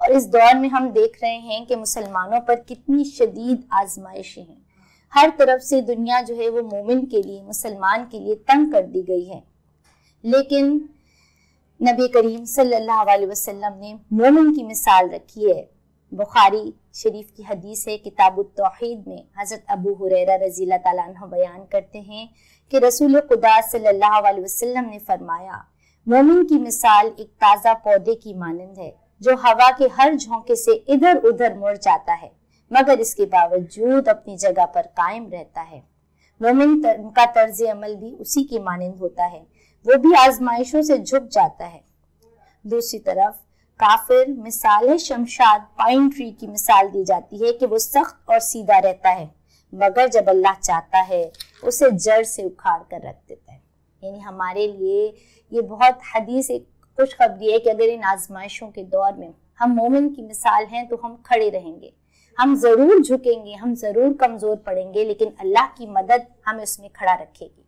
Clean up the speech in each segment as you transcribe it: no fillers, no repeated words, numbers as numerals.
اور اس دور میں ہم دیکھ رہے ہیں کہ مسلمانوں پر کتنی شدید آزمائشیں ہیں. ہر طرف سے دنیا جو ہے وہ مومن کے لیے، مسلمان کے لیے تنگ کر دی گئی ہے. لیکن نبی کریم صلی اللہ علیہ وسلم نے مومن کی مثال رکھی ہے. بخاری شریف کی حدیث ہے کتاب التوحید میں، حضرت ابو ہریرہ رضی اللہ تعالیٰ عنہ بیان کرتے ہیں کہ رسول خدا صلی اللہ علیہ وسلم نے فرمایا، مومن کی مثال ایک تازہ پودے کی مانند ہے جو ہوا کے ہر جھونکے سے ادھر ادھر مڑ جاتا ہے مگر اس کے باوجود اپنی جگہ پر قائم رہتا ہے. مومن کا طرز عمل بھی اسی کی مانند ہوتا ہے، وہ بھی آزمائشوں سے جھک جاتا ہے. دوسری طرف کافر مثال ہے شمشاد پائن ٹری کی مثال دی جاتی ہے کہ وہ سخت اور سیدھا رہتا ہے مگر جب اللہ چاہتا ہے اسے جڑ سے اکھاڑ کر رکھ دیتا ہے. یعنی ہمارے لیے یہ بہت حدیث ایک خوشخبری ہے کہ اگر ان آزمائشوں کے دور میں ہم مومن کی مثال ہیں تو ہم کھڑے رہیں گے، ہم ضرور جھکیں گے، ہم ضرور کمزور پڑیں گے، لیکن اللہ کی مدد ہمیں اس میں کھڑا رکھے گی.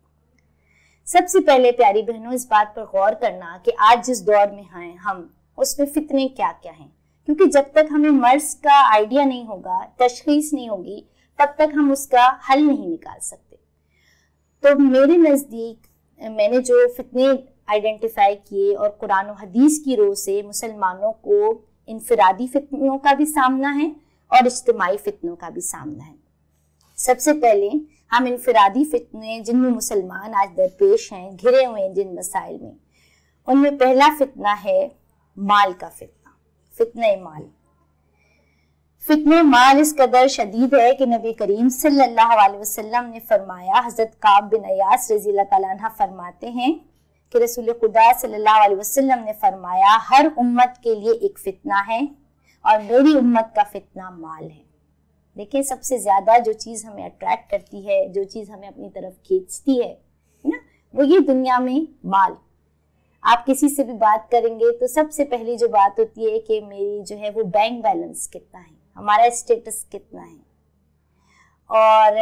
سب سے پہلے پیاری بہنوں اس بات پر غور کرنا کہ آج جس دور میں ہیں ہم، اس میں فتنے کیا کیا ہیں، کیونکہ جب تک ہمیں مرض کا آئیڈیا نہیں ہوگا، تشخیص نہیں ہوگی، تب تک ہم اس کا حل نہیں نکال سکتے. تو میرے نزدیک میں نے جو فتنے آئیڈینٹیفائی کیے اور قرآن و حدیث کی روح سے مسلمانوں کو انفرادی فتنوں کا بھی سامنا ہے اور اجتماعی فتنوں کا بھی سامنا ہے. سب سے پہلے ہم انفرادی فتنے جن میں مسلمان آج درپیش ہیں، گھرے ہوئے ہیں جن مسائل میں، ان میں پہلا فتنہ ہے مال کا فتنہ، فتنہ مال. فتنہ مال اس قدر شدید ہے کہ نبی کریم صلی اللہ علیہ وسلم نے فرمایا، حضرت کعب بن ایاس رضی اللہ تعالیٰ عنہ فرماتے ہیں کہ رسول خدا صلی اللہ علیہ وسلم نے فرمایا، ہر امت کے لیے ایک فتنہ ہے اور میری امت کا فتنہ مال ہے. دیکھیں سب سے زیادہ جو چیز ہمیں اٹریکٹ کرتی ہے، جو چیز ہمیں اپنی طرف کھینچتی ہے نا، وہ یہ دنیا میں مال. آپ کسی سے بھی بات کریں گے تو سب سے پہلی جو بات ہوتی ہے کہ میری جو ہے وہ بینک بیلنس کتنا ہے، ہمارا اسٹیٹس کتنا ہے. اور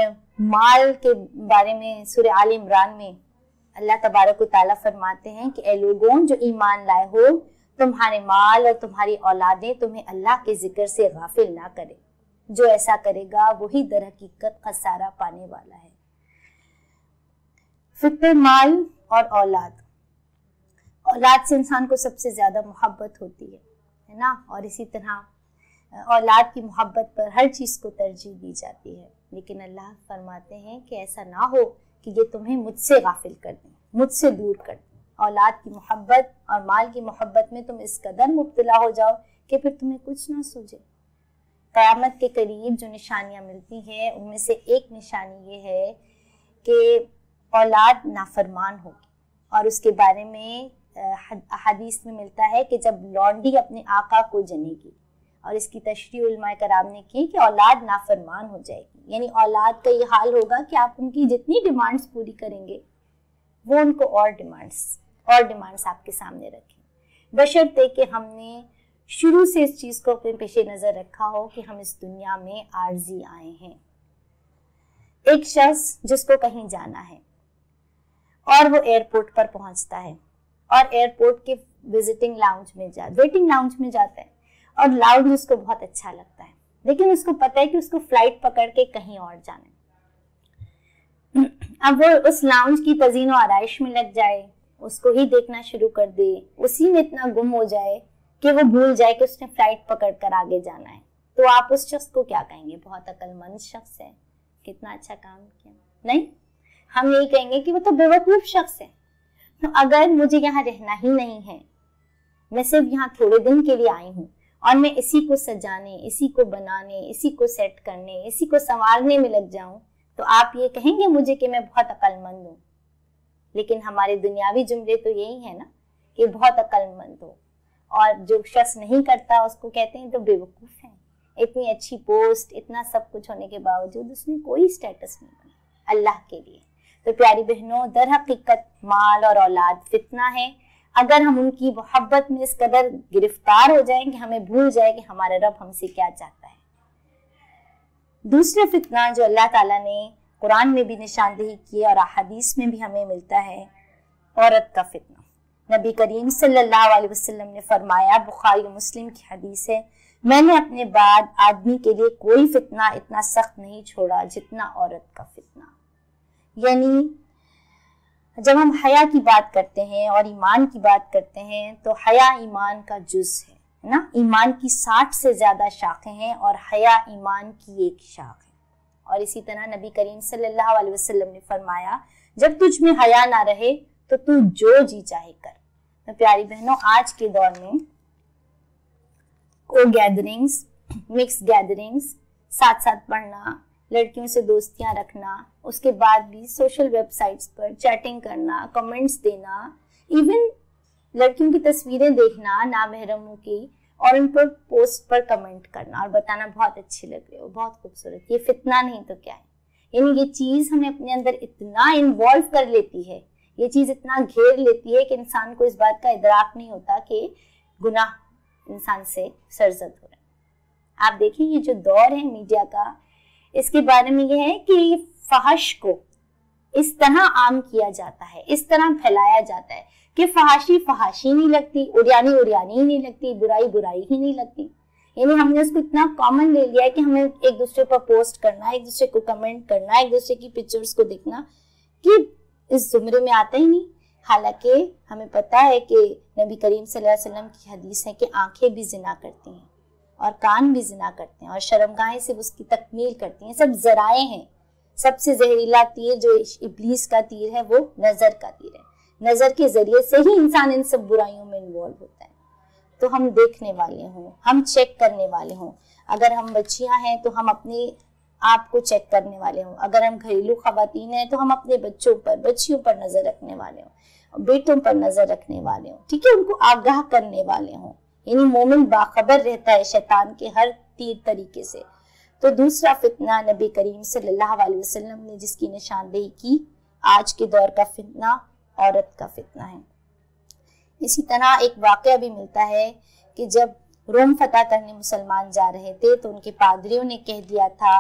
مال کے بارے میں سورہ آل عمران میں اللہ تبارک و تعالیٰ فرماتے ہیں کہ اے لوگوں جو ایمان لائے ہو، تمہارے مال اور تمہاری اولادیں تمہیں اللہ کے ذکر سے غافل نہ کرے، جو ایسا کرے گا وہی در حقیقت خسارہ پانے والا ہے. فتنہ مال اور اولاد سے انسان کو سب سے زیادہ محبت ہوتی ہے نا، اور اسی طرح اولاد کی محبت پر ہر چیز کو ترجیح دی جاتی ہے. لیکن اللہ فرماتے ہیں کہ ایسا نہ ہو کہ یہ تمہیں مجھ سے غافل کر دیں، مجھ سے دور کر دیں. اولاد کی محبت اور مال کی محبت میں تم اس قدر مبتلا ہو جاؤ کہ پھر تمہیں کچھ نہ سوجے. قیامت کے قریب جو نشانیاں ملتی ہیں ان میں سے ایک نشانی یہ ہے کہ اولاد نافرمان ہوگی، اور اس کے بارے میں حدیث میں ملتا ہے کہ جب لونڈی اپنے آقا کو جنے گی، اور اس کی تشریح علماء کرام نے کی کہ اولاد نافرمان ہو جائے گی. یعنی اولاد کا یہ حال ہوگا کہ آپ ان کی جتنی ڈیمانڈز پوری کریں گے وہ ان کو اور ڈیمانڈز آپ کے سامنے رکھیں، بشرطے کہ ہم نے شروع سے اس چیز کو اپنے پیش نظر رکھا ہو کہ ہم اس دنیا میں عارضی آئے ہیں. ایک شخص جس کو کہیں جانا ہے اور وہ ایئرپورٹ پر پہنچتا ہے اور ایئرپورٹ کے ویٹنگ لاؤنج میں جاتا ہے اور لاؤنج اس کو بہت اچھا لگتا ہے، لیکن اس کو پتہ ہے کہ اس کو فلائٹ پکڑ کے کہیں اور جانا ہے. اب وہ اس لاؤنج کی تزئین و آرائش میں لگ جائے، اس کو ہی دیکھنا شروع کر دے، اسی میں اتنا گم ہو جائے کہ وہ بھول جائے کہ اس نے فلائٹ پکڑ کر آگے جانا ہے. تو آپ اس شخص کو کیا کہیں گے؟ بہت عقل مند شخص ہے، کتنا اچھا کام کیا. نہیں، ہم یہی کہیں گے کہ وہ تو بیوقوف شخص ہے. تو اگر مجھے یہاں رہنا ہی نہیں ہے، میں صرف یہاں تھوڑے دن کے لیے آئی ہوں اور میں اسی کو سجانے، اسی کو بنانے، اسی کو سیٹ کرنے، اسی کو سنوارنے میں لگ جاؤں، تو آپ یہ کہیں گے مجھے کہ میں بہت عقل مند ہوں. لیکن ہمارے دنیاوی جملے تو یہی ہے نا کہ بہت عقل مند ہو، اور جو شخص نہیں کرتا اس کو کہتے ہیں تو بیوقوف ہے. اتنی اچھی پوسٹ، اتنا سب کچھ ہونے کے باوجود اس میں کوئی سٹیٹس نہیں بنا اللہ کے لیے. تو پیاری بہنوں، در حقیقت مال اور اولاد فتنہ ہے. اگر ہم ان کی محبت میں اس قدر گرفتار ہو جائیں کہ ہمیں بھول جائے کہ ہمارا رب ہم سے کیا چاہتا ہے. دوسرا فتنہ جو اللہ تعالیٰ نے قرآن میں بھی نشاندہی کی اور احادیث میں بھی ہمیں ملتا ہے، عورت کا فتنہ. نبی کریم صلی اللہ علیہ وسلم نے فرمایا، بخاری و مسلم کی حدیث ہے، میں نے اپنے بعد آدمی کے لیے کوئی فتنہ اتنا سخت نہیں چھوڑا جتنا عورت کا فتنہ. یعنی جب ہم حیا کی بات کرتے ہیں اور ایمان کی بات کرتے ہیں تو حیا ایمان کا جز ہے نا. ایمان کی 60 سے زیادہ شاخیں ہیں اور حیا ایمان کی ایک شاخ ہے. اور اسی طرح نبی کریم صلی اللہ علیہ وسلم نے فرمایا جب تجھ میں حیا نہ رہے تو تو جو جی چاہے کر. تو پیاری بہنوں آج کے دور میں کو گیدرنگز، مکس گیدرنگز، ساتھ ساتھ پڑھنا، لڑکیوں سے دوستیاں رکھنا، اس کے بعد بھی سوشل ویب سائٹس پر چیٹنگ کرنا، کمنٹس دینا، ایون لڑکیوں کی تصویریں دیکھنا نامحرموں کی اور ان پر پوسٹ پر کمنٹ کرنا اور بتانا بہت اچھے لگ رہے ہو، بہت خوبصورت. یہ فتنہ نہیں تو کیا ہے؟ یعنی یہ چیز ہمیں اپنے اندر اتنا انوالو کر لیتی ہے، یہ چیز اتنا گھیر لیتی ہے کہ انسان کو اس بات کا ادراک نہیں ہوتا کہ گناہ انسان سے سرزد ہو رہا ہے. آپ دیکھیں یہ جو دور ہے میڈیا کا، اس کے بارے میں یہ ہے کہ فحش کو اس طرح عام کیا جاتا ہے، اس طرح پھیلایا جاتا ہے کہ فحاشی فحاشی نہیں لگتی، اریانی اریانی ہی نہیں لگتی، برائی برائی ہی نہیں لگتی. یعنی ہم نے اس کو اتنا کامن لے لیا ہے کہ ہمیں ایک دوسرے پر پوسٹ کرنا، ایک دوسرے کو کمنٹ کرنا، ایک دوسرے کی پکچرز کو دیکھنا کہ اس زمرے میں آتا ہی نہیں. حالانکہ ہمیں پتا ہے کہ نبی کریم صلی اللہ علیہ وسلم کی حدیث ہے کہ آنکھیں بھی زنا کرتی ہیں اور کان بھی زنا کرتے ہیں اور شرمگاہیں سے اس کی تکمیل کرتی ہیں. سب ذرائع ہیں. سب سے زہریلا تیر جو ابلیس کا تیر ہے وہ نظر کا تیر ہے. نظر کے ذریعے سے ہی انسان ان سب برائیوں میں انوالو ہوتا ہے. تو ہم دیکھنے والے ہوں، ہم چیک کرنے والے ہوں. اگر ہم بچیاں ہیں تو ہم اپنے آپ کو چیک کرنے والے ہوں. اگر ہم گھریلو خواتین ہیں تو ہم اپنے بچوں پر، بچیوں پر نظر رکھنے والے ہوں، بیٹوں پر نظر رکھنے والے ہوں. ٹھیک ہے، ان کو آگاہ کرنے والے ہوں. یعنی مومن باخبر رہتا ہے شیطان کے ہر تیر طریقے سے. تو دوسرا فتنہ نبی کریم صلی اللہ علیہ وسلم نے جس کی نشاندہی کی، آج کے دور کا فتنہ عورت کا فتنہ ہے. اسی طرح ایک واقعہ بھی ملتا ہے کہ جب روم فتح کرنے مسلمان جا رہے تھے تو ان کے پادریوں نے کہہ دیا تھا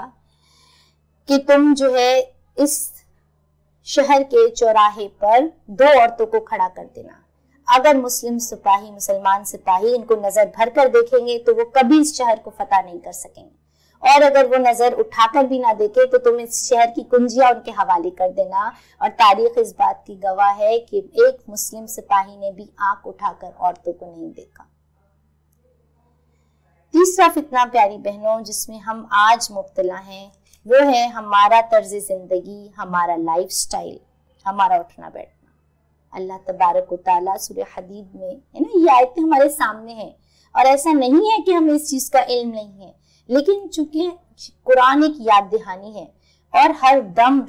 کہ تم جو ہے اس شہر کے چوراہے پر 2 عورتوں کو کھڑا کر دینا. اگر مسلمان سپاہی ان کو نظر بھر کر دیکھیں گے تو وہ کبھی اس شہر کو فتح نہیں کر سکیں گے، اور اگر وہ نظر اٹھا کر بھی نہ دیکھے تو تم اس شہر کی کنجیاں ان کے حوالے کر دینا. اور تاریخ اس بات کی گواہ ہے کہ ایک مسلم سپاہی نے بھی آنکھ اٹھا کر عورتوں کو نہیں دیکھا. تیسرا فتنہ پیاری بہنوں جس میں ہم آج مبتلا ہیں وہ ہے ہمارا طرز زندگی، ہمارا لائف سٹائل، ہمارا اٹھنا بیٹھنا. اللہ تبارک و تعالیٰ سورہ حدید میں ہے نا، یہ آیتیں ہمارے سامنے ہیں اور ایسا نہیں ہے کہ ہمیں اس چیز کا علم نہیں ہے، لیکن چونکہ قرآن ایک یاد دہانی ہے اور ہر دم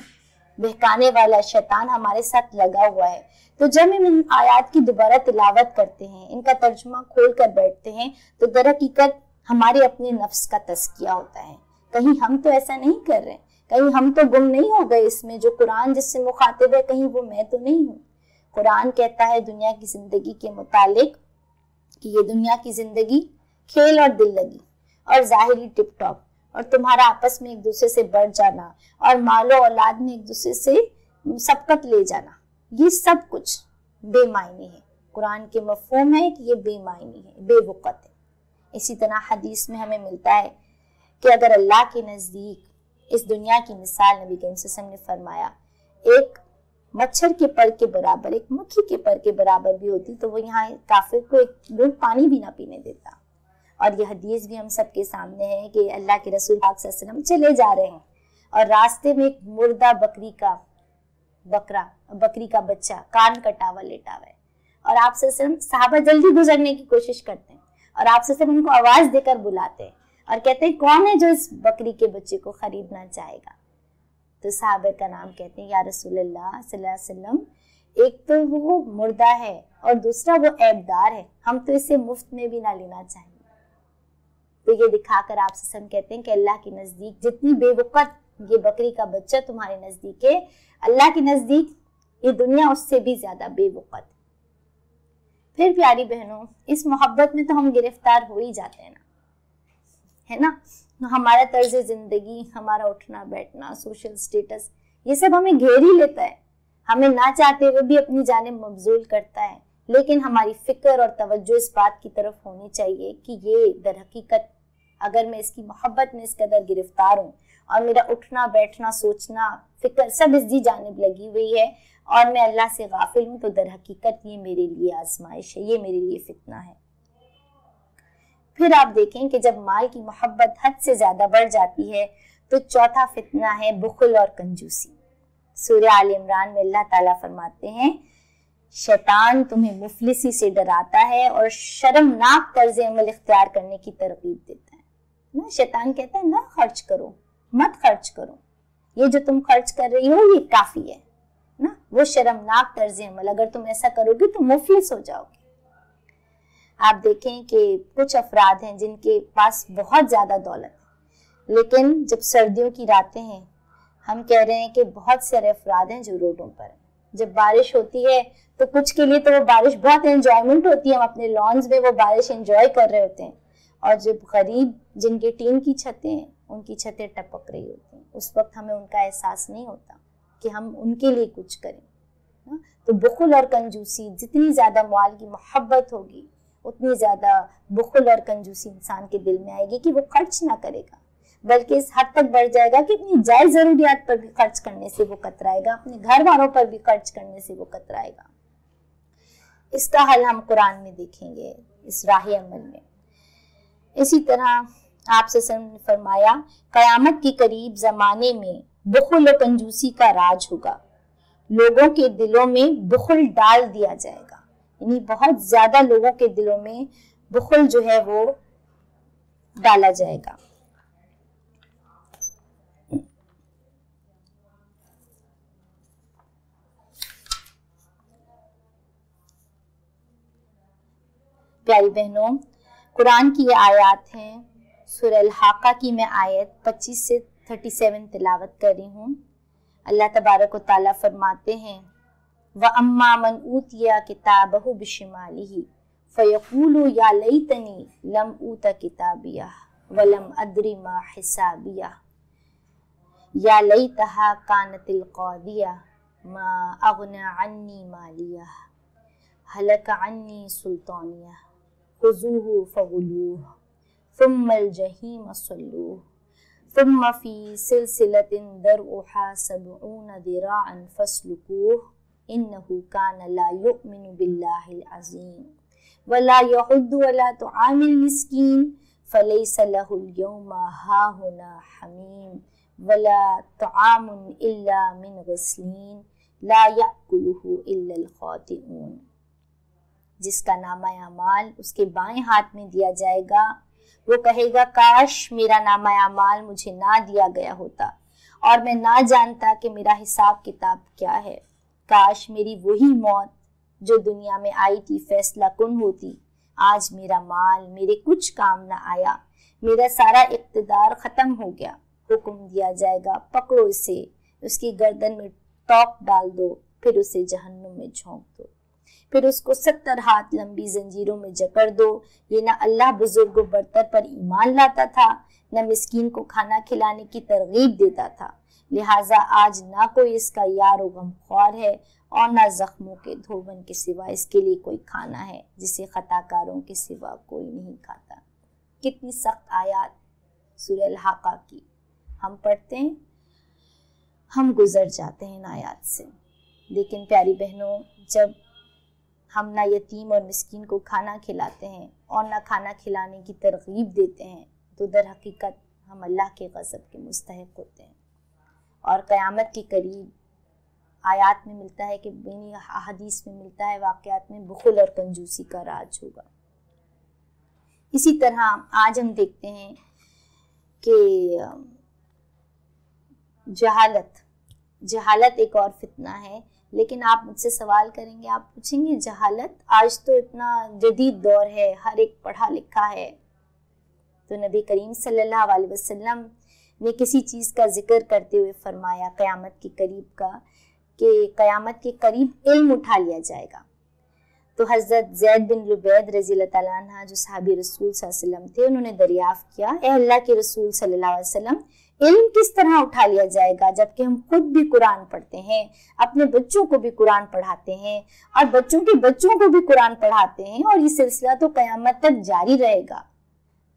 بہکانے والا شیطان ہمارے ساتھ لگا ہوا ہے، تو جب ہم ان آیات کی دوبارہ تلاوت کرتے ہیں، ان کا ترجمہ کھول کر بیٹھتے ہیں تو در حقیقت ہمارے اپنے نفس کا تزکیہ ہوتا ہے. کہیں ہم تو ایسا نہیں کر رہے، کہیں ہم تو گم نہیں ہو گئے اس میں جو قرآن جس سے مخاطب ہے، کہیں وہ میں تو نہیں ہوں. قرآن کہتا ہے دنیا کی زندگی کے متعلق کہ یہ دنیا کی زندگی کھیل اور دل لگی اور ظاہری ٹپ ٹاپ اور تمہارا آپس میں ایک دوسرے سے بڑھ جانا اور مال و اولاد میں ایک دوسرے سے سبقت لے جانا، یہ سب کچھ بے معنی ہے. قرآن کے مفہوم ہے کہ یہ بے معنی ہے، بے وقت ہے. اسی طرح حدیث میں ہمیں ملتا ہے کہ اگر اللہ کے نزدیک اس دنیا کی مثال نبی کریم صلی اللہ علیہ وسلم نے فرمایا ایک مچھر کے پر کے برابر، ایک مکھی کے پر کے برابر بھی ہوتی تو وہ یہاں کافر کو ایک گھونٹ پانی بھی نہ پینے دیتا. اور یہ حدیث بھی ہم سب کے سامنے ہے کہ اللہ کے رسول پاک صلی اللہ علیہ وسلم چلے جا رہے ہیں اور راستے میں ایک مردہ بکری کا بچہ کان کٹا ہوا لیٹا ہوا ہے اور آپ صلی اللہ علیہ وسلم صحابہ جلدی گزرنے کی کوشش کرتے ہیں اور آپ صلی اللہ علیہ وسلم ان کو آواز دے کر بلاتے ہیں اور کہتے ہیں کون ہے جو اس بکری کے بچے کو خریدنا چاہے گا؟ تو صحابہ کا نام کہتے ہیں یا رسول اللہ صلی اللہ علیہ وسلم ایک تو وہ مردہ ہے اور دوسرا وہ عیبدار ہے، ہم تو اسے مفت میں بھی نہ لینا چاہیں گے. تو یہ دکھا کر آپ سے ہم کہتے ہیں کہ اللہ کے نزدیک جتنی بے وقت یہ بکری کا بچہ تمہارے نزدیک ہے، اللہ کے نزدیک یہ دنیا اس سے بھی زیادہ بے وقت. پھر پیاری بہنوں اس محبت میں تو ہم گرفتار ہو ہی جاتے ہیں نا، ہے نا. ہمارا طرز زندگی، ہمارا اٹھنا بیٹھنا، سوشل سٹیٹس، یہ سب ہمیں گھیر ہی لیتا ہے، ہمیں نہ چاہتے ہوئے بھی اپنی جانب مبذول کرتا ہے. لیکن ہماری فکر اور توجہ اس بات کی طرف ہونی چاہیے کہ یہ در حقیقت اگر میں اس کی محبت میں اس قدر گرفتار ہوں اور میرا اٹھنا بیٹھنا سوچنا فکر سب اس دی جانب لگی ہوئی ہے اور میں اللہ سے غافل ہوں، تو در حقیقت یہ میرے لیے آزمائش ہے، یہ میرے لیے فتنہ ہے۔ پھر آپ دیکھیں کہ جب مال کی محبت حد سے زیادہ بڑھ جاتی ہے تو چوتھا فتنہ ہے بخل اور کنجوسی۔ سورہ آل عمران میں اللہ تعالیٰ فرماتے ہیں شیطان تمہیں مفلسی سے ڈراتا ہے اور شرمناک طرز عمل اختیار کرنے کی ترغیب دیتا ہے نا۔ شیطان کہتا ہے نہ خرچ کرو، مت خرچ کرو، یہ جو تم خرچ کر رہی ہو یہ کافی ہے نا۔ وہ شرمناک طرز عمل، اگر تم ایسا کرو گے تو مفلس ہو جاؤ گے۔ آپ دیکھیں کہ کچھ افراد ہیں جن کے پاس بہت زیادہ دولت ہے، لیکن جب سردیوں کی راتیں ہیں ہم کہہ رہے ہیں کہ بہت سارے افراد ہیں جو روڈوں پر ہیں۔ جب بارش ہوتی ہے تو کچھ کے لیے تو وہ بارش بہت انجوائمنٹ ہوتی ہے، ہم اپنے لانز میں وہ بارش انجوائے کر رہے ہوتے ہیں، اور جب غریب جن کے ٹین کی چھتیں ہیں ان کی چھتیں ٹپک رہی ہوتی ہیں، اس وقت ہمیں ان کا احساس نہیں ہوتا کہ ہم ان کے لیے کچھ کریں۔ تو بخل اور کنجوسی، جتنی زیادہ مال کی محبت ہوگی اتنی زیادہ بخل اور کنجوسی انسان کے دل میں آئے گی کہ وہ خرچ نہ کرے گا، بلکہ اس حد تک بڑھ جائے گا کہ اپنی جائز ضروریات پر بھی خرچ کرنے سے وہ کترائے گا، اپنے گھر والوں پر بھی خرچ کرنے سے وہ کترائے گا۔ اس کا حل ہم قرآن میں دیکھیں گے، اس راہ عمل میں۔ اسی طرح آپ سے فرمایا قیامت کے قریب زمانے میں بخل و کنجوسی کا راج ہوگا، لوگوں کے دلوں میں بخل ڈال دیا جائے گا، یعنی بہت زیادہ لوگوں کے دلوں میں بخل جو ہے وہ ڈالا جائے گا۔ پیاری بہنوں، قرآن کی یہ آیات ہیں، سورہ الحاقہ کی میں آیت 25 سے 37 تلاوت کر رہی ہوں۔ اللہ تبارک و تعالیٰ فرماتے ہیں وَأَمَّا مَنْ أُوتِيَ كِتَابَهُ بِشِمَالِهِ فَيَقُولُ يَا لَيْتَنِي لَمْ أُوتَ كِتَابِيَهْ وَلَمْ أَدْرِ مَا حِسَابِيَهْ يَا لَيْتَهَا كَانَتِ الْقَاضِيَةَ مَا أَغْنَى عَنِّي مَالِيَهْ هَلَكَ عَنِّي سُلْطَانِيَهْ خُذُوهُ فَغُلُّوهُ ثُمَّ الْجَحِيمَ صَلُّوهُ ثُمَّ فِي سِلْسِلَةٍ ذَرْعُهَا 70 ذِرَاعًا فَاسْلُكُوهُ إِنَّهُ كَانَ لَا يُؤْمِنُ بِاللَّهِ الْعَظِيمِ وَلَا يَحُضُّ عَلَى طَعَامِ الْمِسْكِينِ فَلَيْسَ لَهُ الْيَوْمَ هَاهُنَا حَمِيمٌ وَلَا طَعَامٌ إِلَّا مِنْ غِسْلِينٍ لَا يَأْكُلُهُ إِلَّا الْخَاطِئُونَ۔ جس کا نامہ اعمال اس کے بائیں ہاتھ میں دیا جائے گا وہ کہے گا کاش میرا نامہ اعمال مجھے نہ دیا گیا ہوتا اور میں نہ جانتا کہ میرا حساب کتاب کیا ہے۔ کاش میری وہی موت جو دنیا میں آئی تھی فیصلہ کن ہوتی۔ آج میرا مال میرے کچھ کام نہ آیا، میرا سارا اقتدار ختم ہو گیا۔ حکم دیا جائے گا پکڑو اسے، اس کی گردن میں ٹوپ ڈال دو، پھر اسے جہنم میں جھونک دو، پھر اس کو 70 ہاتھ لمبی زنجیروں میں جکڑ دو۔ یہ نہ اللہ بزرگ و برتر پر ایمان لاتا تھا، نہ مسکین کو کھانا کھلانے کی ترغیب دیتا تھا، لہٰذا آج نہ کوئی اس کا یار و غمخوار ہے اور نہ زخموں کے دھوبن کے سوا اس کے لیے کوئی کھانا ہے جسے خطا کاروں کے سوا کوئی نہیں کھاتا۔ کتنی سخت آیات سورہ الحاقہ کی، ہم پڑھتے ہیں ہم گزر جاتے ہیں ان آیات سے، لیکن پیاری بہنوں جب ہم نہ یتیم اور مسکین کو کھانا کھلاتے ہیں اور نہ کھانا کھلانے کی ترغیب دیتے ہیں تو در حقیقت ہم اللہ کے غضب کے مستحق ہوتے ہیں۔ اور قیامت کے قریب آیات میں ملتا ہے کہ بینی احادیث میں ملتا ہے واقعات میں بخل اور کنجوسی کا راج ہوگا۔ اسی طرح آج ہم دیکھتے ہیں کہ جہالت ایک اور فتنہ ہے، لیکن آپ مجھ سے سوال کریں گے، آپ پوچھیں گے جہالت، آج تو اتنا جدید دور ہے، ہر ایک پڑھا لکھا ہے، تو نبی کریم صلی اللہ علیہ وسلم نے کسی چیز کا ذکر کرتے ہوئے فرمایا قیامت کے قریب کا کہ قیامت کے قریب علم اٹھا لیا جائے گا۔ تو حضرت زید بن لبید رضی اللہ تعالیٰ عنہ جو صحابی رسول صلی اللہ علیہ وسلم تھے، انہوں نے دریافت کیا اے اللہ کے رسول صلی اللہ علیہ وسلم، علم کس طرح اٹھا لیا جائے گا جبکہ ہم خود بھی قرآن پڑھتے ہیں، اپنے بچوں کو بھی قرآن پڑھاتے ہیں اور بچوں کے بچوں کو بھی قرآن پڑھاتے ہیں، اور یہ سلسلہ تو قیامت تک جاری رہے گا،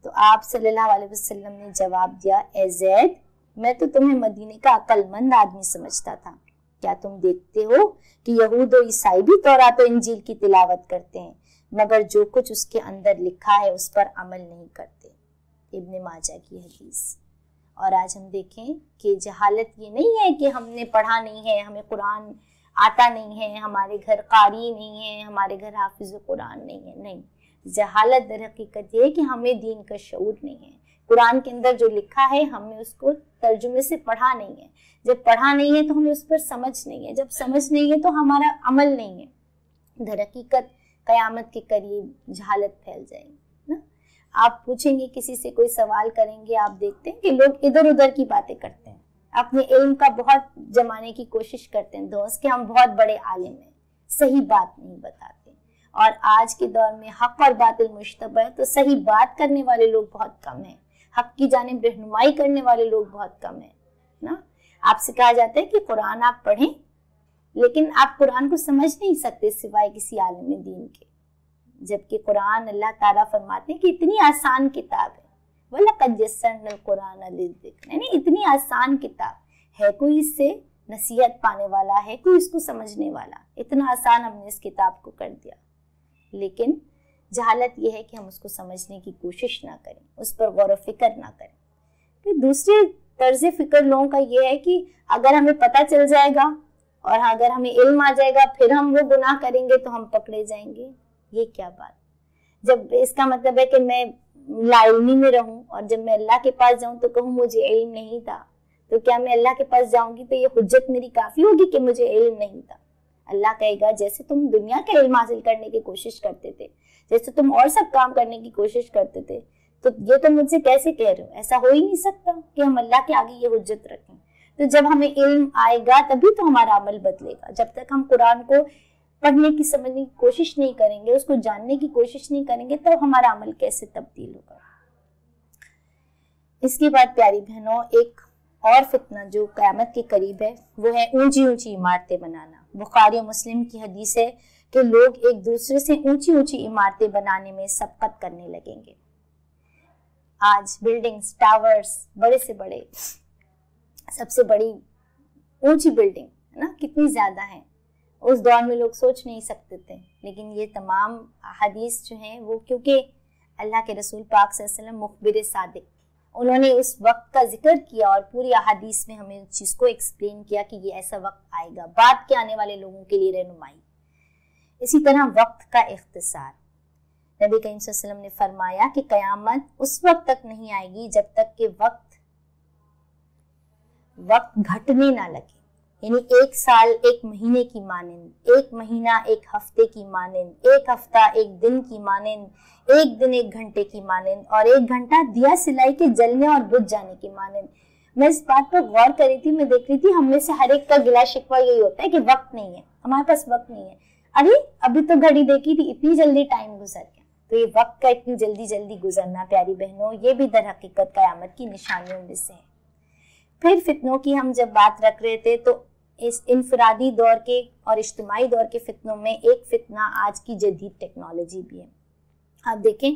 تو آپ صلی اللہ علیہ وسلم نے جواب دیا، اے زید، میں تو تمہیں مدینے کا عقل مند آدمی سمجھتا تھا، کیا تم دیکھتے ہو کہ یہود و عیسائی بھی تورات و انجیل کی تلاوت کرتے ہیں مگر جو کچھ اس کے اندر لکھا ہے اس پر عمل نہیں کرتے؟ ابن ماجہ کی حدیث۔ اور آج ہم دیکھیں کہ جہالت یہ نہیں ہے کہ ہم نے پڑھا نہیں ہے، ہمیں قرآن آتا نہیں ہے، ہمارے گھر قاری نہیں ہے، ہمارے گھر حافظ قرآن نہیں ہے، نہیں، جہالت در حقیقت یہ ہے کہ ہمیں دین کا شعور نہیں ہے۔ قرآن کے اندر جو لکھا ہے ہم نے اس کو ترجمے سے پڑھا نہیں ہے، جب پڑھا نہیں ہے تو ہمیں اس پر سمجھ نہیں ہے، جب سمجھ نہیں ہے تو ہمارا عمل نہیں ہے۔ در حقیقت قیامت کے قریب جہالت پھیل جائے گی نا۔ آپ پوچھیں گے کسی سے، کوئی سوال کریں گے، آپ دیکھتے ہیں کہ لوگ ادھر ادھر کی باتیں کرتے ہیں، اپنے علم کا بہت جمانے کی کوشش کرتے ہیں دوست کہ ہم بہت بڑے عالم ہیں، صحیح بات نہیں بتاتے۔ اور آج کے دور میں حق اور باطل مشتبہ ہے، تو صحیح بات کرنے والے لوگ بہت کم ہیں، حق کی جانب رہنمائی کرنے والے لوگ بہت کم ہیں نا۔ آپ سے کہا جاتا ہے کہ قرآن آپ پڑھیں، لیکن آپ قرآن کو سمجھ نہیں سکتے سوائے کسی عالم دین کے، جبکہ قرآن اللہ تعالیٰ فرماتے ہیں کہ اتنی آسان کتاب ہے، وَلَقَدْ يَسَّرْنَا الْقُرْآنَ لِلذِّكْرِ، یعنی اتنی آسان کتاب ہے، کوئی اس سے نصیحت پانے والا ہے، کوئی اس کو سمجھنے والا، اتنا آسان ہم نے اس کتاب کو کر دیا۔ لیکن جہالت یہ ہے کہ ہم اس کو سمجھنے کی کوشش نہ کریں، اس پر غور و فکر نہ کریں۔ پھر دوسرے طرز فکر لوگوں کا یہ ہے کہ اگر ہمیں پتہ چل جائے گا اور اگر ہمیں علم آ جائے گا پھر ہم وہ گناہ کریں گے تو ہم پکڑے جائیں گے۔ یہ کیا بات؟ جب اس کا مطلب ہے کہ میں لا علمی میں رہوں اور جب میں اللہ کے پاس جاؤں تو کہوں مجھے علم نہیں تھا، تو کیا میں اللہ کے پاس جاؤں گی تو یہ حجت میری کافی ہوگی کہ مجھے علم نہیں تھا؟ اللہ کہے گا جیسے تم دنیا کا علم حاصل کرنے کی کوشش کرتے تھے، جیسے تم اور سب کام کرنے کی کوشش کرتے تھے، تو یہ تم مجھ سے کیسے کہہ رہے ہو؟ ایسا ہو ہی نہیں سکتا کہ ہم اللہ کے آگے یہ حجت رکھیں۔ تو جب ہمیں علم آئے گا تبھی تو ہمارا عمل بدلے گا۔ جب تک ہم قرآن کو پڑھنے کی سمجھنے کی کوشش نہیں کریں گے، اس کو جاننے کی کوشش نہیں کریں گے، تو ہمارا عمل کیسے تبدیل ہوگا؟ اس کے بعد پیاری بہنوں، ایک اور فتنہ جو قیامت کے قریب ہے وہ ہے اونچی اونچی عمارتیں بنانا۔ بخاری و مسلم کی حدیث ہے کہ لوگ ایک دوسرے سے اونچی اونچی عمارتیں بنانے میں سبقت کرنے لگیں گے۔ آج بلڈنگز، ٹاورز، بڑے سے بڑے، سب سے بڑی اونچی بلڈنگ ہے نا، کتنی زیادہ ہیں، اس دور میں لوگ سوچ نہیں سکتے تھے۔ لیکن یہ تمام حدیث جو ہیں وہ کیونکہ اللہ کے رسول پاک صلی اللہ علیہ وسلم مخبر صادق، انہوں نے اس وقت کا ذکر کیا اور پوری احادیث میں ہمیں اس چیز کو ایکسپلین کیا کہ یہ ایسا وقت آئے گا، بعد کے آنے والے لوگوں کے لیے رہنمائی۔ اسی طرح وقت کا اختصار، نبی کریم صلی اللہ علیہ وسلم نے فرمایا کہ قیامت اس وقت تک نہیں آئے گی جب تک کہ وقت گھٹنے نہ لگے، یعنی ایک سال ایک مہینے کی مانند، ایک مہینہ ایک ہفتے کی مانند، ایک ہفتہ ایک دن کی مانند، ایک دن ایک گھنٹے کی مانند، اور ایک گھنٹہ دیا سلائی کے جلنے اور بجھ جانے کی مانند۔ میں اس بات پر غور کر رہی تھی، میں دیکھ رہی تھی ہم میں سے ہر ایک کا گلا شکوہ یہی ہوتا ہے کہ وقت نہیں ہے، ہمارے پاس وقت نہیں ہے۔ ارے ابھی تو گھڑی دیکھی تھی، اتنی جلدی ٹائم گزر گیا۔ تو یہ وقت کا اتنی جلدی جلدی گزرنا پیاری بہنوں، یہ بھی در حقیقت قیامت کی نشانیوں میں سے ہے۔ پھر فتنوں کی ہم جب بات رکھ رہے تھے تو اس انفرادی دور کے اور اجتماعی دور کے فتنوں میں ایک فتنہ آج کی جدید ٹیکنالوجی بھی ہے۔ آپ دیکھیں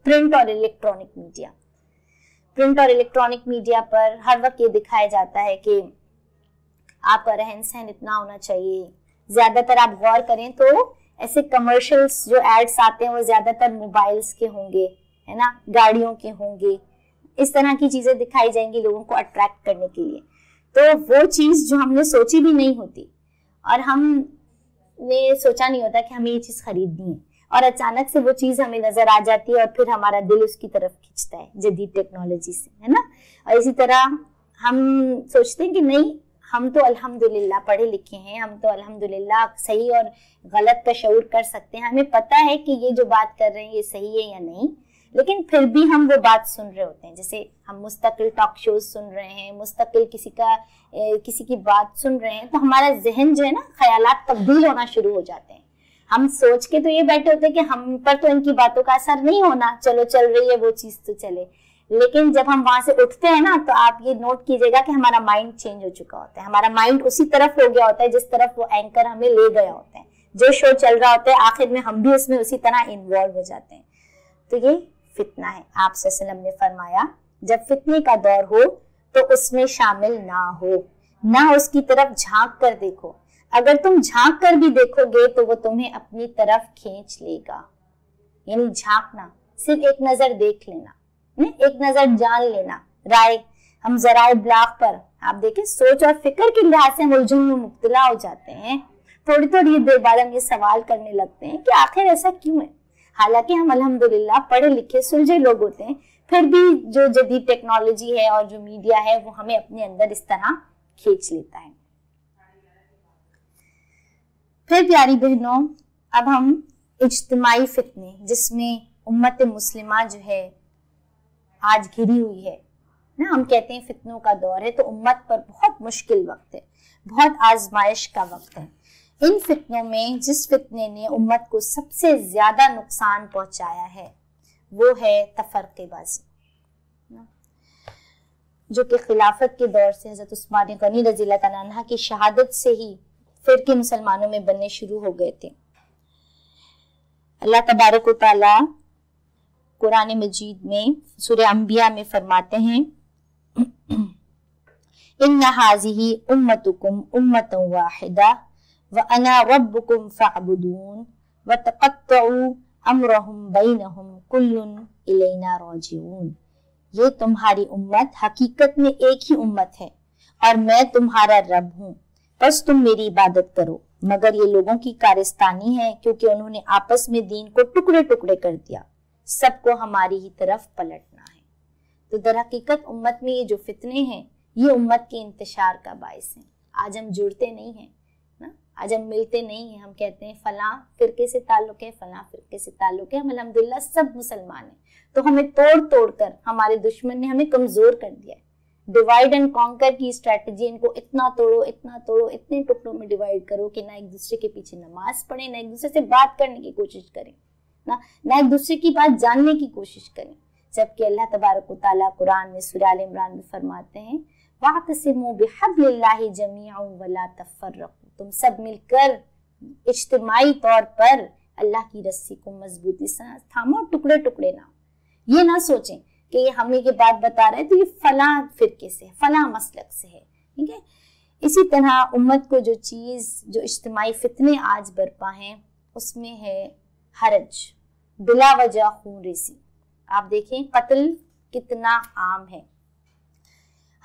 پرنٹ اور الیکٹرانک میڈیا، پرنٹ اور الیکٹرانک میڈیا پر ہر وقت یہ دکھایا جاتا ہے کہ آپ کا رہن سہن اتنا ہونا چاہیے۔ زیادہ تر آپ غور کریں تو ایسے کمرشلز جو ایڈز آتے ہیں وہ زیادہ تر موبائلز کے ہوں گے، ہے نا، گاڑیوں کے ہوں گے، اس طرح کی چیزیں دکھائی جائیں گی لوگوں کو اٹریکٹ کرنے کے لیے۔ تو وہ چیز جو ہم نے سوچی بھی نہیں ہوتی اور ہم نے سوچا نہیں ہوتا کہ ہمیں یہ چیز خریدنی ہے، اور اچانک سے وہ چیز ہمیں نظر آ جاتی ہے اور پھر ہمارا دل اس کی طرف کھینچتا ہے جدید ٹیکنالوجی سے، ہے نا۔ اور اسی طرح ہم سوچتے ہیں کہ نہیں، ہم تو الحمدللہ پڑھے لکھے ہیں، ہم تو الحمدللہ صحیح اور غلط کا شعور کر سکتے ہیں، ہمیں پتہ ہے کہ یہ جو بات کر رہے ہیں یہ صحیح ہے یا نہیں، لیکن پھر بھی ہم وہ بات سن رہے ہوتے ہیں۔ جیسے ہم مستقل ٹاک شوز سن رہے ہیں، مستقل کسی کی بات سن رہے ہیں، تو ہمارا ذہن جو ہے نا، خیالات تبدیل ہونا شروع ہو جاتے ہیں۔ ہم سوچ کے تو یہ بیٹھے ہوتے ہیں کہ ہم پر تو ان کی باتوں کا اثر نہیں ہونا، چلو چل رہی ہے وہ چیز تو چلے، لیکن جب ہم وہاں سے اٹھتے ہیں نا تو آپ یہ نوٹ کیجئے گا کہ ہمارا مائنڈ چینج ہو چکا ہوتا ہے، ہمارا مائنڈ اسی طرف ہو گیا ہوتا ہے جس طرف وہ اینکر ہمیں لے گیا ہوتا ہے، جو شو چل رہا ہوتا ہے آخر میں ہم بھی اس میں اسی طرح انوالو ہو جاتے ہیں۔ تو یہ فتنہ ہے. آپ صلی اللہ علیہ وسلم نے فرمایا جب فتنے کا دور ہو تو اس میں شامل نہ ہو، نہ اس کی طرف جھانک کر دیکھو. اگر تم جھانک کر بھی دیکھو گے تو وہ تمہیں اپنی طرف کھینچ لے گا. یعنی جھانکنا، صرف ایک نظر دیکھ لینا، ایک نظر جان لینا. رائے ہم ذرائع ابلاغ پر آپ دیکھیں سوچ اور فکر کے لحاظ سے ہم الجھن میں مبتلا ہو جاتے ہیں. تھوڑی تھوڑی دیر بعد ہم یہ سوال کرنے لگتے ہیں کہ آخر ایسا کیوں ہے، حالانکہ ہم الحمدللہ پڑھے لکھے سلجھے لوگ ہوتے ہیں، پھر بھی جو جدید ٹیکنالوجی ہے اور جو میڈیا ہے وہ ہمیں اپنے اندر اس طرح کھینچ لیتا ہے. پھر پیاری بہنوں، اب ہم اجتماعی فتنے جس میں امت مسلمہ جو ہے آج گھری ہوئی ہے نا، ہم کہتے ہیں فتنوں کا دور ہے، تو امت پر بہت مشکل وقت ہے، بہت آزمائش کا وقت ہے. ان فتنوں میں جس فتنے نے امت کو سب سے زیادہ نقصان پہنچایا ہے وہ ہے تفرقے بازی، جو کہ خلافت کے دور سے حضرت عثمان غنی رضی اللہ تعالیٰ عنہ کی شہادت سے ہی فرقے مسلمانوں میں بننے شروع ہو گئے تھے. اللہ تبارک و تعالیٰ قرآن مجید میں سورہ انبیاء میں فرماتے ہیں ان ھذہ امتکم امۃ واحدہ وانا ربکم فاعبدون وتقطعوا امرهم بینہم کل الینا راجعون. یہ تمہاری امت حقیقت میں ایک ہی امت ہے اور میں تمہارا رب ہوں، بس تم میری عبادت کرو. مگر یہ لوگوں کی کارستانی ہے کیونکہ انہوں نے آپس میں دین کو ٹکڑے ٹکڑے کر دیا، سب کو ہماری ہی طرف پلٹنا ہے. تو در حقیقت امت میں یہ جو فتنے ہیں یہ امت کے انتشار کا باعث ہیں. آج ہم جڑتے نہیں ہیں نا، آج ہم ملتے نہیں ہیں، ہم کہتے ہیں فلاں فرقے سے تعلق ہے، فلاں فرقے سے تعلق ہے. ہم الحمدللہ سب مسلمان ہیں، تو ہمیں توڑ توڑ کر ہمارے دشمن نے ہمیں کمزور کر دیا ہے. ڈیوائیڈ اینڈ کانکر کی اسٹریٹجی، ان کو اتنا توڑو اتنا توڑو، اتنے ٹکڑوں میں ڈیوائیڈ کرو کہ نہ ایک دوسرے کے پیچھے نماز پڑھیں، نہ ایک دوسرے سے بات کرنے کی کوشش کریں، نہ ایک دوسرے کی بات جاننے کی کوشش کریں. جبکہ اللہ تبارک و تعالیٰ قرآن میں سورہ آل عمران میں فرماتے ہیں وَاعْتَصِمُوا بِحَبْلِ اللَّهِ جَمِيعًا وَلَا تَفَرَّقُوا. تم سب مل کر اجتماعی طور پر اللہ کی رسی کو مضبوطی سے تھامو، ٹکڑے ٹکڑے نہ. یہ نہ سوچیں کہ یہ ہمیں یہ بات بتا رہے تو یہ فلاں فرقے سے ہے، فلاں مسلک سے ہے. ٹھیک ہے، اسی طرح امت کو جو چیز، جو اجتماعی فتنے آج برپا ہیں اس میں ہے حرج، بلا وجہ خون ریزی. آپ دیکھیں قتل کتنا عام ہے.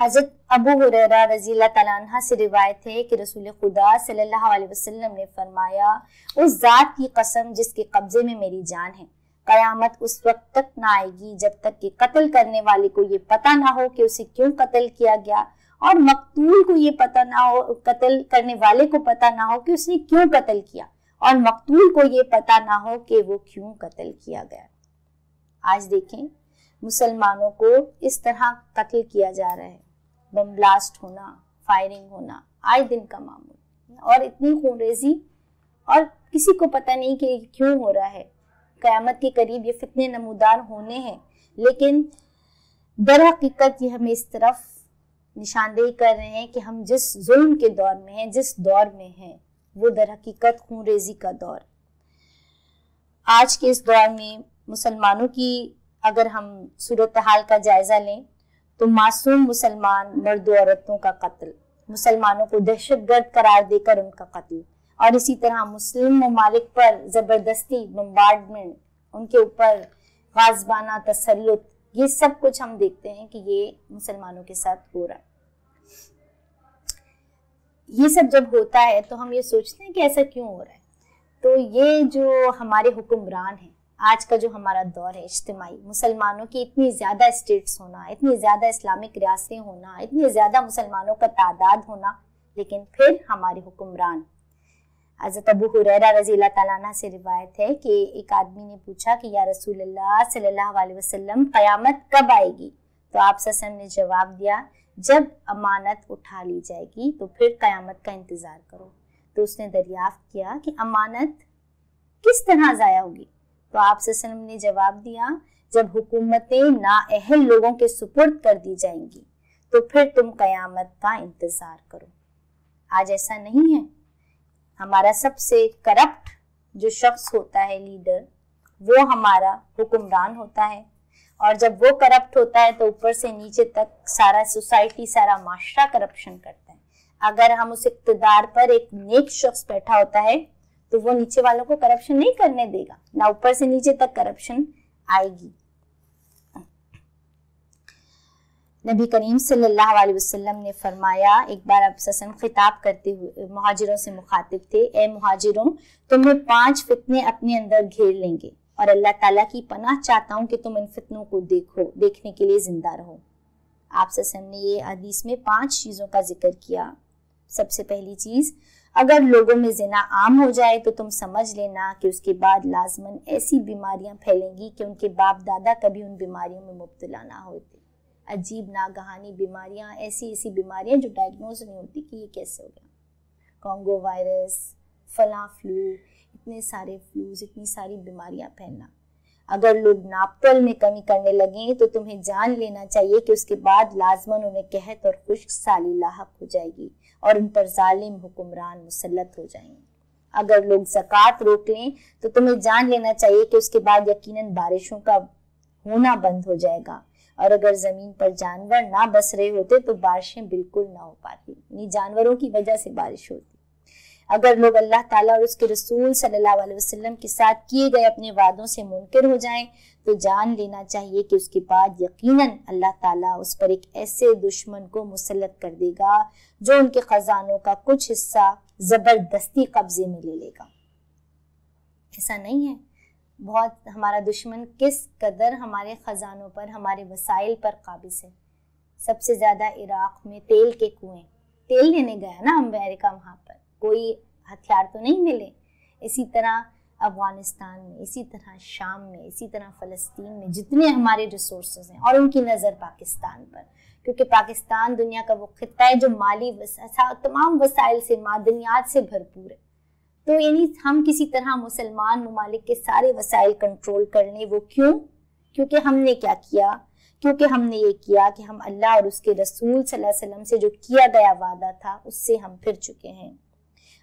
حضرت ابو ہریرہ رضی اللہ تعالیٰ عنہ سے روایت ہے کہ رسول خدا صلی اللہ علیہ وسلم نے فرمایا اس ذات کی قسم جس کے قبضے میں میری جان ہے، قیامت اس وقت تک نہ آئے گی جب تک کہ قتل کرنے والے کو یہ پتہ نہ ہو کہ اسے کیوں قتل کیا گیا، اور مقتول کو یہ پتہ نہ ہو، قتل کرنے والے کو پتہ نہ ہو کہ اس نے کیوں قتل کیا، اور مقتول کو یہ پتہ نہ ہو کہ وہ کیوں قتل کیا گیا. آج دیکھیں مسلمانوں کو اس طرح قتل کیا جا رہا ہے، بم بلاسٹ ہونا، فائرنگ ہونا آئے دن کا معمول، اور اتنی خون ریزی، اور کسی کو پتہ نہیں کہ کیوں ہو رہا ہے. قیامت کے قریب یہ فتنے نمودار ہونے ہیں، لیکن در حقیقت یہ ہمیں اس طرف نشاندہی کر رہے ہیں کہ ہم جس ظلم کے دور میں ہیں، جس دور میں ہیں، وہ در حقیقت خون ریزی کا دور. آج کے اس دور میں مسلمانوں کی اگر ہم صورتحال کا جائزہ لیں تو معصوم مسلمان مرد و عورتوں کا قتل، مسلمانوں کو دہشت گرد قرار دے کر ان کا قتل، اور اسی طرح مسلم ممالک پر زبردستی بمبارڈمنٹ، ان کے اوپر غازبانہ تسلط، یہ سب کچھ ہم دیکھتے ہیں کہ یہ مسلمانوں کے ساتھ ہو رہا ہے. یہ سب جب ہوتا ہے تو ہم یہ سوچتے ہیں کہ ایسا کیوں ہو رہا ہے. تو یہ جو ہمارے حکمران ہیں، آج کا جو ہمارا دور ہے اجتماعی، مسلمانوں کی اتنی زیادہ اسٹیٹس ہونا، اتنی زیادہ اسلامک ریاستیں ہونا، اتنی زیادہ مسلمانوں کا تعداد ہونا، لیکن پھر ہمارے حکمران. حضرت ابو ہریرہ رضی اللہ تعالیٰ عنہ سے روایت ہے کہ ایک آدمی نے پوچھا کہ یا رسول اللہ صلی اللہ علیہ وسلم قیامت کب آئے گی؟ تو آپ صلی اللہ علیہ وسلم نے جواب دیا جب امانت اٹھا لی جائے گی تو پھر قیامت کا انتظار کرو. تو اس نے دریافت کیا کہ امانت کس طرح ضائع ہوگی؟ تو آپ صلی اللہ علیہ وسلم نے جواب دیا جب حکومتیں نااہل لوگوں کے سپرد کر دی جائیں گی تو پھر تم قیامت کا انتظار کرو. آج ایسا نہیں ہے. ہمارا سب سے کرپٹ جو شخص ہوتا ہے لیڈر، وہ ہمارا حکمران ہوتا ہے، اور جب وہ کرپٹ ہوتا ہے تو اوپر سے نیچے تک سارا سوسائٹی، سارا معاشرہ کرپشن کرتا ہے۔ اگر ہم اس اقتدار پر ایک نیک شخص بیٹھا ہوتا ہے تو وہ نیچے والوں کو کرپشن نہیں کرنے دے گا، نہ اوپر سے نیچے تک کرپشن آئے گی۔ نبی کریم صلی اللہ علیہ وسلم نے فرمایا، ایک بار آپ سسن خطاب کرتے ہوئے مہاجروں سے مخاطب تھے، اے مہاجروں، تمہیں 5 فتنے اپنے اندر گھیر لیں گے اور اللہ تعالیٰ کی پناہ چاہتا ہوں کہ تم ان فتنوں کو دیکھنے کے لیے زندہ رہو۔ آپ سسن نے یہ حدیث میں 5 چیزوں کا ذکر کیا۔ سب سے پہلی چیز، اگر لوگوں میں زنا عام ہو جائے تو تم سمجھ لینا کہ اس کے بعد لازماً ایسی بیماریاں پھیلیں گی کہ ان کے باپ دادا کبھی ان بیماریوں میں مبتلا نہ ہوتے۔ عجیب ناگہانی بیماریاں، ایسی بیماریاں جو ڈائگنوز نہیں ہوتی کہ یہ کیسے ہو گیا، کانگو وائرس، فلاں فلو، اتنے سارے فلوز، اتنی ساری بیماریاں پھیلنا۔ اگر لوگ ناپتول میں کمی کرنے لگیں تو تمہیں جان لینا چاہیے کہ اس کے بعد لازماً انہیں قحط اور خشک سالی لاحق ہو جائے گی اور ان پر ظالم حکمران مسلط ہو جائیں گے۔ اگر لوگ زکوٰۃ روک لیں تو تمہیں جان لینا چاہیے کہ اس کے بعد یقیناً بارشوں کا ہونا بند ہو جائے گا، اور اگر زمین پر جانور نہ بس رہے ہوتے تو بارشیں بالکل نہ ہو پاتی، یعنی جانوروں کی وجہ سے بارش ہوتی۔ اگر لوگ اللہ تعالیٰ اور اس کے رسول صلی اللہ علیہ وسلم کے ساتھ کیے گئے اپنے وعدوں سے منکر ہو جائیں تو جان لینا چاہیے کہ اس کے بعد یقیناً اللہ تعالیٰ اس پر ایک ایسے دشمن کو مسلط کر دے گا جو ان کے خزانوں کا کچھ حصہ زبردستی قبضے میں لے لے گا۔ ایسا نہیں ہے، بہت ہمارا دشمن کس قدر ہمارے خزانوں پر، ہمارے وسائل پر قابض ہے۔ سب سے زیادہ عراق میں تیل کے کنویں، تیل لینے گیا نا امریکہ، وہاں پر کوئی ہتھیار تو نہیں ملے۔ اسی طرح افغانستان میں، اسی طرح شام میں، اسی طرح فلسطین میں جتنے ہمارے ریسورسز ہیں، اور ان کی نظر پاکستان پر، کیونکہ پاکستان دنیا کا وہ خطہ ہے جو مالی تمام وسائل سے، معدنیات سے بھرپور ہے۔ تو یعنی ہم کسی طرح مسلمان ممالک کے سارے وسائل کنٹرول کر لیں۔ وہ کیوں؟ کیونکہ ہم نے کیا کیا؟ کیونکہ ہم نے یہ کیا کہ ہم اللہ اور اس کے رسول صلی اللہ علیہ وسلم سے جو کیا گیا وعدہ تھا اس سے ہم پھر چکے ہیں۔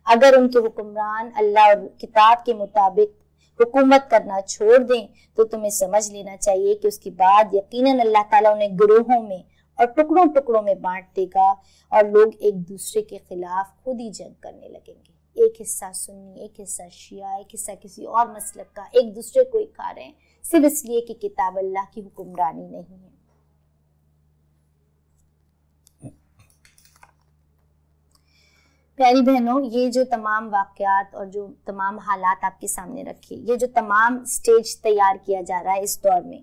اگر ان کے حکمران اللہ اور کتاب کے مطابق حکومت کرنا چھوڑ دیں تو تمہیں سمجھ لینا چاہیے کہ اس کے بعد یقیناً اللہ تعالیٰ انہیں گروہوں میں اور ٹکڑوں ٹکڑوں میں بانٹ دے گا اور لوگ ایک دوسرے کے خلاف خود ہی جنگ کرنے لگیں گے۔ ایک حصہ سنی، ایک حصہ شیعہ، ایک حصہ کسی اور مسلک کا، ایک دوسرے کو کھا رہے ہیں صرف اس لیے کہ کتاب اللہ کی حکمرانی نہیں ہے۔ پیاری بہنوں، یہ جو تمام واقعات اور جو تمام حالات آپ کے سامنے رکھے، یہ جو تمام سٹیج تیار کیا جا رہا ہے اس دور میں،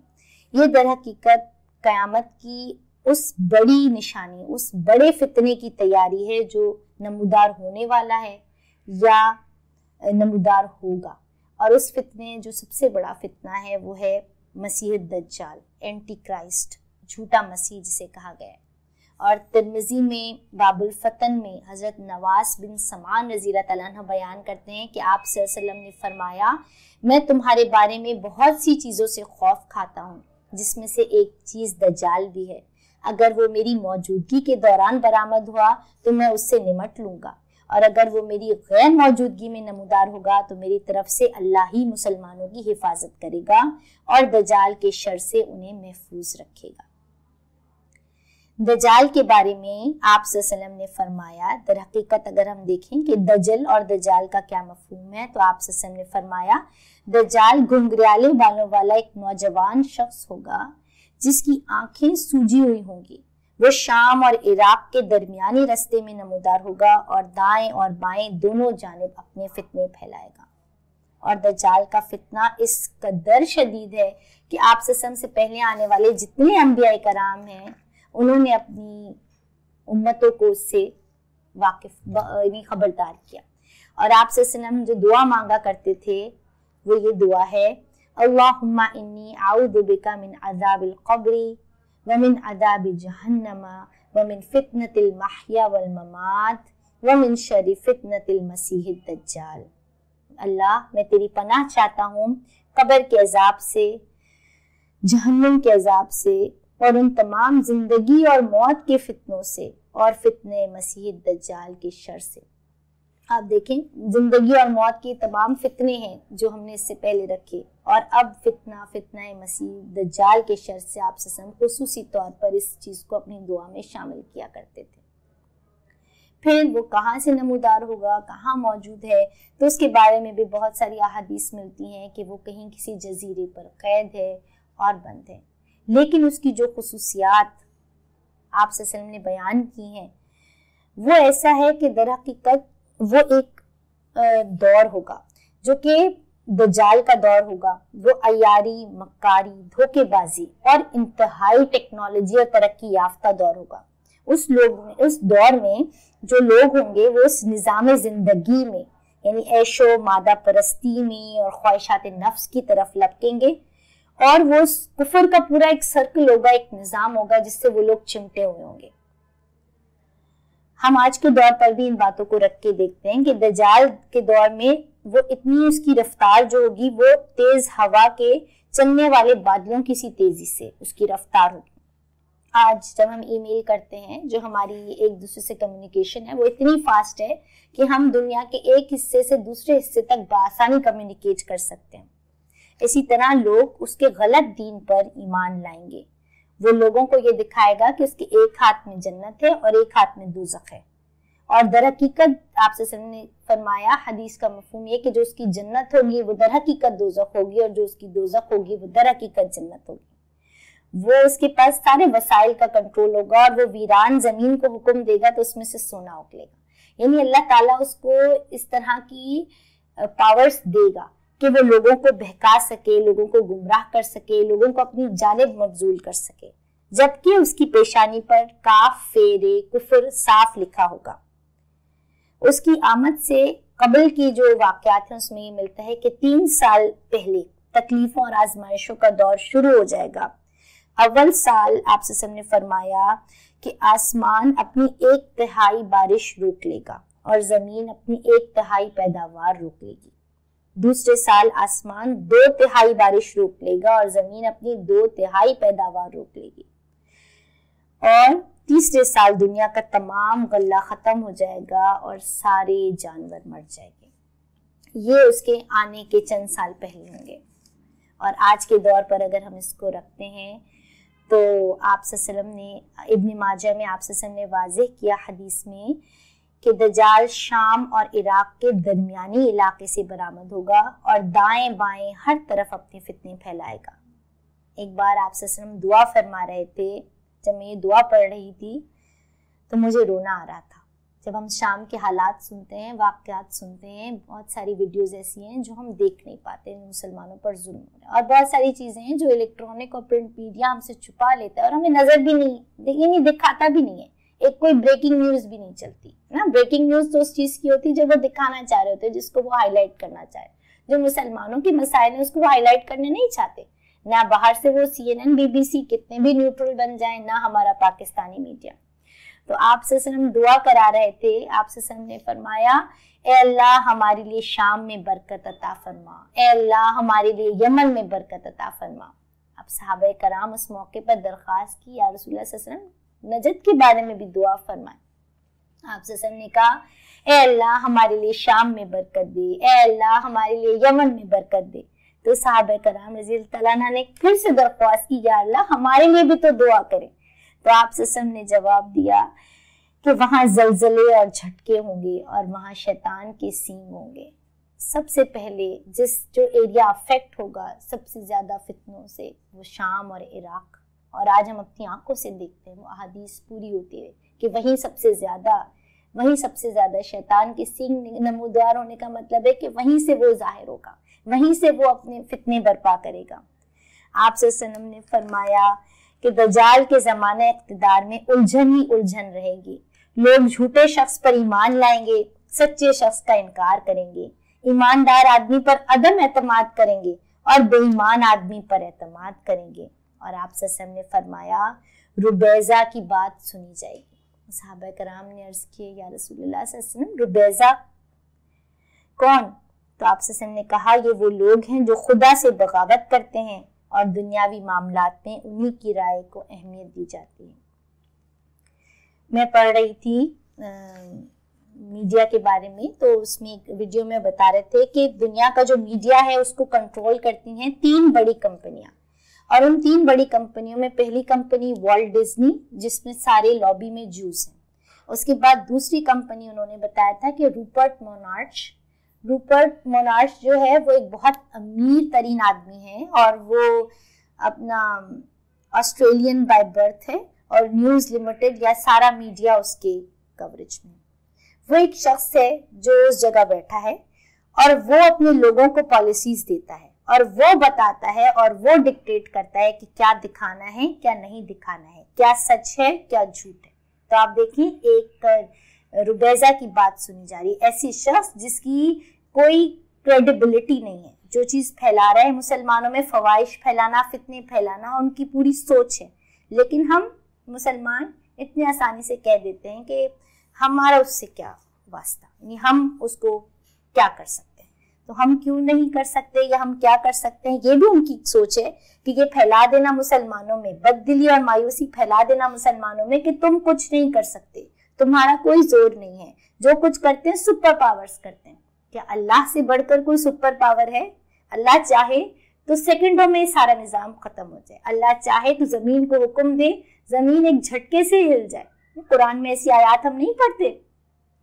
یہ در حقیقت قیامت کی اس بڑی نشانی، اس بڑے فتنے کی تیاری ہے جو نمودار ہونے والا ہے یا نمودار ہوگا۔ اور اس فتنے جو سب سے بڑا فتنہ ہے وہ ہے مسیح الدجال، اینٹی کرائسٹ، جھوٹا مسیح جسے کہا گیا ہے۔ اور ترمذی میں باب الفتن میں حضرت نواس بن سمعان رضی اللہ تعالیٰ عنہ بیان کرتے ہیں کہ آپ صلی اللہ علیہ وسلم نے فرمایا، میں تمہارے بارے میں بہت سی چیزوں سے خوف کھاتا ہوں جس میں سے ایک چیز دجال بھی ہے۔ اگر وہ میری موجودگی کے دوران برآمد ہوا تو میں اس سے نمٹ لوں گا، اور اگر وہ میری غیر موجودگی میں نمودار ہوگا تو میری طرف سے اللہ ہی مسلمانوں کی حفاظت کرے گا اور دجال کے شر سے انہیں محفوظ رکھے گا۔ دجال کے بارے میں آپ صلی اللہ علیہ وسلم نے فرمایا، در حقیقت اگر ہم دیکھیں کہ دجل اور دجال کا کیا مفہوم ہے تو آپ صلی اللہ علیہ وسلم نے فرمایا، دجال گھنگریالے بالوں والا ایک نوجوان شخص ہوگا جس کی آنکھیں سوجی ہوئی ہوں گی۔ وہ شام اور عراق کے درمیانی رستے میں نمودار ہوگا اور دائیں اور بائیں دونوں جانب اپنے فتنے پھیلائے گا۔ اور دجال کا فتنہ اس قدر شدید ہے کہ آپ صلی اللہ علیہ وسلم سے پہلے آنے والے جتنے انبیاء کرام ہیں انہوں نے اپنی امتوں کو اس سے خبردار کیا۔ اور آپ صلی اللہ علیہ وسلم جو دعا مانگا کرتے تھے وہ یہ دعا ہے، اللہم انی اعوذ بک من عذاب القبر ومن عذاب جہنم ومن فتنة المحیا والممات ومن شر فتنة المسیح الدجال۔ اللہ، میں تیری پناہ چاہتا ہوں قبر کے عذاب سے، جہنم کے عذاب سے، اور ان تمام زندگی اور موت کے فتنوں سے، اور فتنے مسیح الدجال کے شر سے۔ آپ دیکھیں، زندگی اور موت کے تمام فتنے ہیں جو ہم نے اس سے پہلے رکھے، اور اب فتنہ مسیح دجال کے شر سے آپ صلی اللہ علیہ وسلم خصوصی طور پر اس چیز کو اپنی دعا میں شامل کیا کرتے تھے۔ پھر وہ کہاں سے نمودار ہوگا، کہاں موجود ہے، تو اس کے بارے میں بھی بہت ساری احادیث ملتی ہیں کہ وہ کہیں کسی جزیرے پر قید ہے اور بند ہے، لیکن اس کی جو خصوصیات آپ صلی اللہ علیہ وسلم نے بیان کی ہیں وہ ایسا ہے کہ در حقیقت وہ ایک دور ہوگا جو کہ دجال کا دور ہوگا، وہ عیاری، مکاری، دھوکے بازی اور انتہائی ٹیکنالوجی اور ترقی یافتہ دور ہوگا۔ اس دور میں جو لوگ ہوں گے وہ اس نظام زندگی میں یعنی عیش و مادہ پرستی میں اور خواہشات نفس کی طرف لپکیں گے، اور وہ کفر کا پورا ایک سرکل ہوگا، ایک نظام ہوگا جس سے وہ لوگ چمٹے ہوئے ہوں گے۔ ہم آج کے دور پر بھی ان باتوں کو رکھ کے دیکھتے ہیں کہ دجال کے دور میں وہ اتنی اس کی رفتار جو ہوگی وہ تیز ہوا کے چلنے والے بادلوں کی سی تیزی سے اس کی رفتار ہوگی۔ آج جب ہم ای میل کرتے ہیں، جو ہماری ایک دوسرے سے کمیونیکیشن ہے، وہ اتنی فاسٹ ہے کہ ہم دنیا کے ایک حصے سے دوسرے حصے تک بآسانی کمیونیکیٹ کر سکتے ہیں۔ اسی طرح لوگ اس کے غلط دین پر ایمان لائیں گے، وہ لوگوں کو یہ دکھائے گا کہ اس کے ایک ہاتھ میں جنت ہے اور ایک ہاتھ میں دوزخ ہے، اور در حقیقت آپ سے نے فرمایا حدیث کا مفہوم یہ کہ جو اس کی جنت ہوگی وہ در حقیقت دوزخ ہوگی، اور جو اس کی دوزخ ہوگی وہ در حقیقت جنت ہوگی۔ وہ اس کے پاس سارے وسائل کا کنٹرول ہوگا، اور وہ ویران زمین کو حکم دے گا تو اس میں سے سونا اگلے گا، یعنی اللہ تعالیٰ اس کو اس طرح کی پاورز دے گا کہ وہ لوگوں کو بہکا سکے، لوگوں کو گمراہ کر سکے، لوگوں کو اپنی جانب مبذول کر سکے، جبکہ اس کی پیشانی پر کاف فیرے کفر صاف لکھا ہوگا۔ اس کی آمد سے قبل کی جو واقعات ہیں اس میں یہ ملتا ہے کہ 3 سال پہلے تکلیفوں اور آزمائشوں کا دور شروع ہو جائے گا۔ اول سال آپ سے نے فرمایا کہ آسمان اپنی 1/3 بارش روک لے گا اور زمین اپنی 1/3 پیداوار روک لے گی۔ دوسرے سال آسمان 2/3 بارش روک لے گا اور زمین اپنی 2/3 پیداوار روک لے گی، اور تیسرے سال دنیا کا تمام غلہ ختم ہو جائے گا اور سارے جانور مر جائیں گے۔ یہ اس کے آنے کے چند سال پہلے ہوں گے، اور آج کے دور پر اگر ہم اس کو رکھتے ہیں تو آپ صلی اللہ علیہ وسلم نے ابن ماجہ میں آپ صلی اللہ علیہ وسلم نے واضح کیا حدیث میں کہ دجال شام اور عراق کے درمیانی علاقے سے برآمد ہوگا اور دائیں بائیں ہر طرف اپنے فتنے پھیلائے گا۔ ایک بار آپ صلی اللہ علیہ وسلم دعا فرما رہے تھے، جب میں یہ دعا پڑھ رہی تھی تو مجھے رونا آ رہا تھا۔ جب ہم شام کے حالات سنتے ہیں، واقعات سنتے ہیں، بہت ساری ویڈیوز ایسی ہیں جو ہم دیکھ نہیں پاتے، مسلمانوں پر ظلم ہو رہا ہے، اور بہت ساری چیزیں ہیں جو الیکٹرانک اور پرنٹ میڈیا ہم سے چھپا لیتا ہے اور ہمیں نظر بھی نہیں دکھاتا بھی نہیں ہے۔ ایک کوئی بریکنگ نیوز بھی نہیں چلتی نا، بریکنگ نیوز تو اس چیز کی ہوتی ہے جو وہ دکھانا چاہ رہے ہوتے ہیں، جس کو وہ ہائی لائٹ کرنا چاہ رہے، جو مسلمانوں کے مسائل ہیں اس کو وہ ہائی لائٹ کرنے نہیں چاہتے، نہ باہر سے وہ CNN BBC کتنے بھی نیوٹرل بن جائیں، نہ ہمارا پاکستانی میڈیا۔ تو آپ صلی اللہ علیہ وسلم دعا کرا رہے تھے، آپ صلی اللہ علیہ وسلم نے فرمایا اے اللہ ہمارے لیے شام میں برکت عطا فرما، اے اللہ ہمارے لیے یمن میں برکت عطا فرما۔ اب صحابہ کرام اس موقع پر درخواست کی یا رسول اللہ صلی اللہ علیہ وسلم نجات کے بارے میں بھی دعا فرمائے۔ آپ صلی اللہ علیہ وسلم نے کہا اے اللہ ہمارے لیے شام میں برکت دے، اے اللہ ہمارے لیے یمن میں برکت دے۔ تو صحابہ کرام رضی اللہ تعالیٰ عنہ نے پھر سے درخواست کی یا اللہ ہمارے لیے بھی تو دعا کرے۔ تو آپ صلی اللہ علیہ وسلم نے جواب دیا کہ وہاں زلزلے اور جھٹکے ہوں گے اور وہاں شیطان کے سینگ ہوں گے۔ سب سے پہلے جو ایریا افیکٹ ہوگا سب سے زیادہ فتنوں سے وہ شام اور عراق، اور آج ہم اپنی آنکھوں سے دیکھتے ہیں، وہ احادیث پوری ہوتی ہے کہ وہیں سب سے زیادہ شیطان کے سینگ نمودار ہونے کا مطلب ہے کہ وہیں سے وہ ظاہر ہوگا، وہیں سے وہ اپنے فتنے برپا کرے گا۔ آپ صلی اللہ علیہ وسلم نے فرمایا کہ دجال کے زمانہ اقتدار میں الجھن ہی الجھن رہے گی، لوگ جھوٹے شخص پر ایمان لائیں گے، سچے شخص کا انکار کریں گے، ایماندار آدمی پر عدم اعتماد کریں گے اور بے ایمان آدمی پر اعتماد کریں گے۔ اور آپ صلی اللہ علیہ وسلم نے فرمایا ربیزہ کی بات سنی جائے گی۔ صحابہ کرام نے عرض کیے یا رسول اللہ صلی اللہ علیہ وسلم ربیزہ کون؟ تو آپ صلی اللہ علیہ وسلم نے کہا یہ وہ لوگ ہیں جو خدا سے بغاوت کرتے ہیں اور دنیاوی معاملات میں انہی کی رائے کو اہمیت دی جاتی ہے۔ میں پڑھ رہی تھی میڈیا کے بارے میں، تو اس میں ایک ویڈیو میں بتا رہے تھے کہ دنیا کا جو میڈیا ہے اس کو کنٹرول کرتی ہیں 3 بڑی کمپنیاں، اور ان 3 بڑی کمپنیوں میں پہلی کمپنی والٹ ڈزنی، جس میں سارے لابی میں جوز ہیں. اس کے بعد دوسری کمپنی انہوں نے بتایا تھا کہ روپرٹ مونارچ جو ہے وہ ایک بہت امیر ترین آدمی ہے، اور وہ اپنا آسٹریلین بائی برتھ ہے، اور نیوز لمیٹڈ یا سارا میڈیا اس کے کوریج میں. وہ ایک شخص ہے جو اس جگہ بیٹھا ہے اور وہ اپنے لوگوں کو پالیسیز دیتا ہے، اور وہ بتاتا ہے اور وہ ڈکٹیٹ کرتا ہے کہ کیا دکھانا ہے کیا نہیں دکھانا ہے، کیا سچ ہے کیا جھوٹ ہے. تو آپ دیکھیں ایک روبیزہ کی بات سنی جا رہی ہے، ایسی شخص جس کی کوئی کریڈیبلٹی نہیں ہے، جو چیز پھیلا رہا ہے مسلمانوں میں فواہش پھیلانا، فتنے پھیلانا ان کی پوری سوچ ہے. لیکن ہم مسلمان اتنی آسانی سے کہہ دیتے ہیں کہ ہمارا اس سے کیا واسطہ، یعنی ہم اس کو کیا کر سکتے ہیں، تو ہم کیوں نہیں کر سکتے یا ہم کیا کر سکتے ہیں. یہ بھی ان کی سوچ ہے کہ یہ پھیلا دینا مسلمانوں میں، بددلی اور مایوسی پھیلا دینا مسلمانوں میں کہ تم کچھ نہیں کر سکتے، تمہارا کوئی زور نہیں ہے، جو کچھ کرتے ہیں سپر پاورز کرتے ہیں. کیا اللہ سے بڑھ کر کوئی سپر پاور ہے؟ اللہ چاہے تو سیکنڈوں میں سارا نظام ختم ہو جائے، اللہ چاہے تو زمین کو حکم دے زمین ایک جھٹکے سے ہل جائے. قرآن میں ایسی آیات ہم نہیں پڑھتے،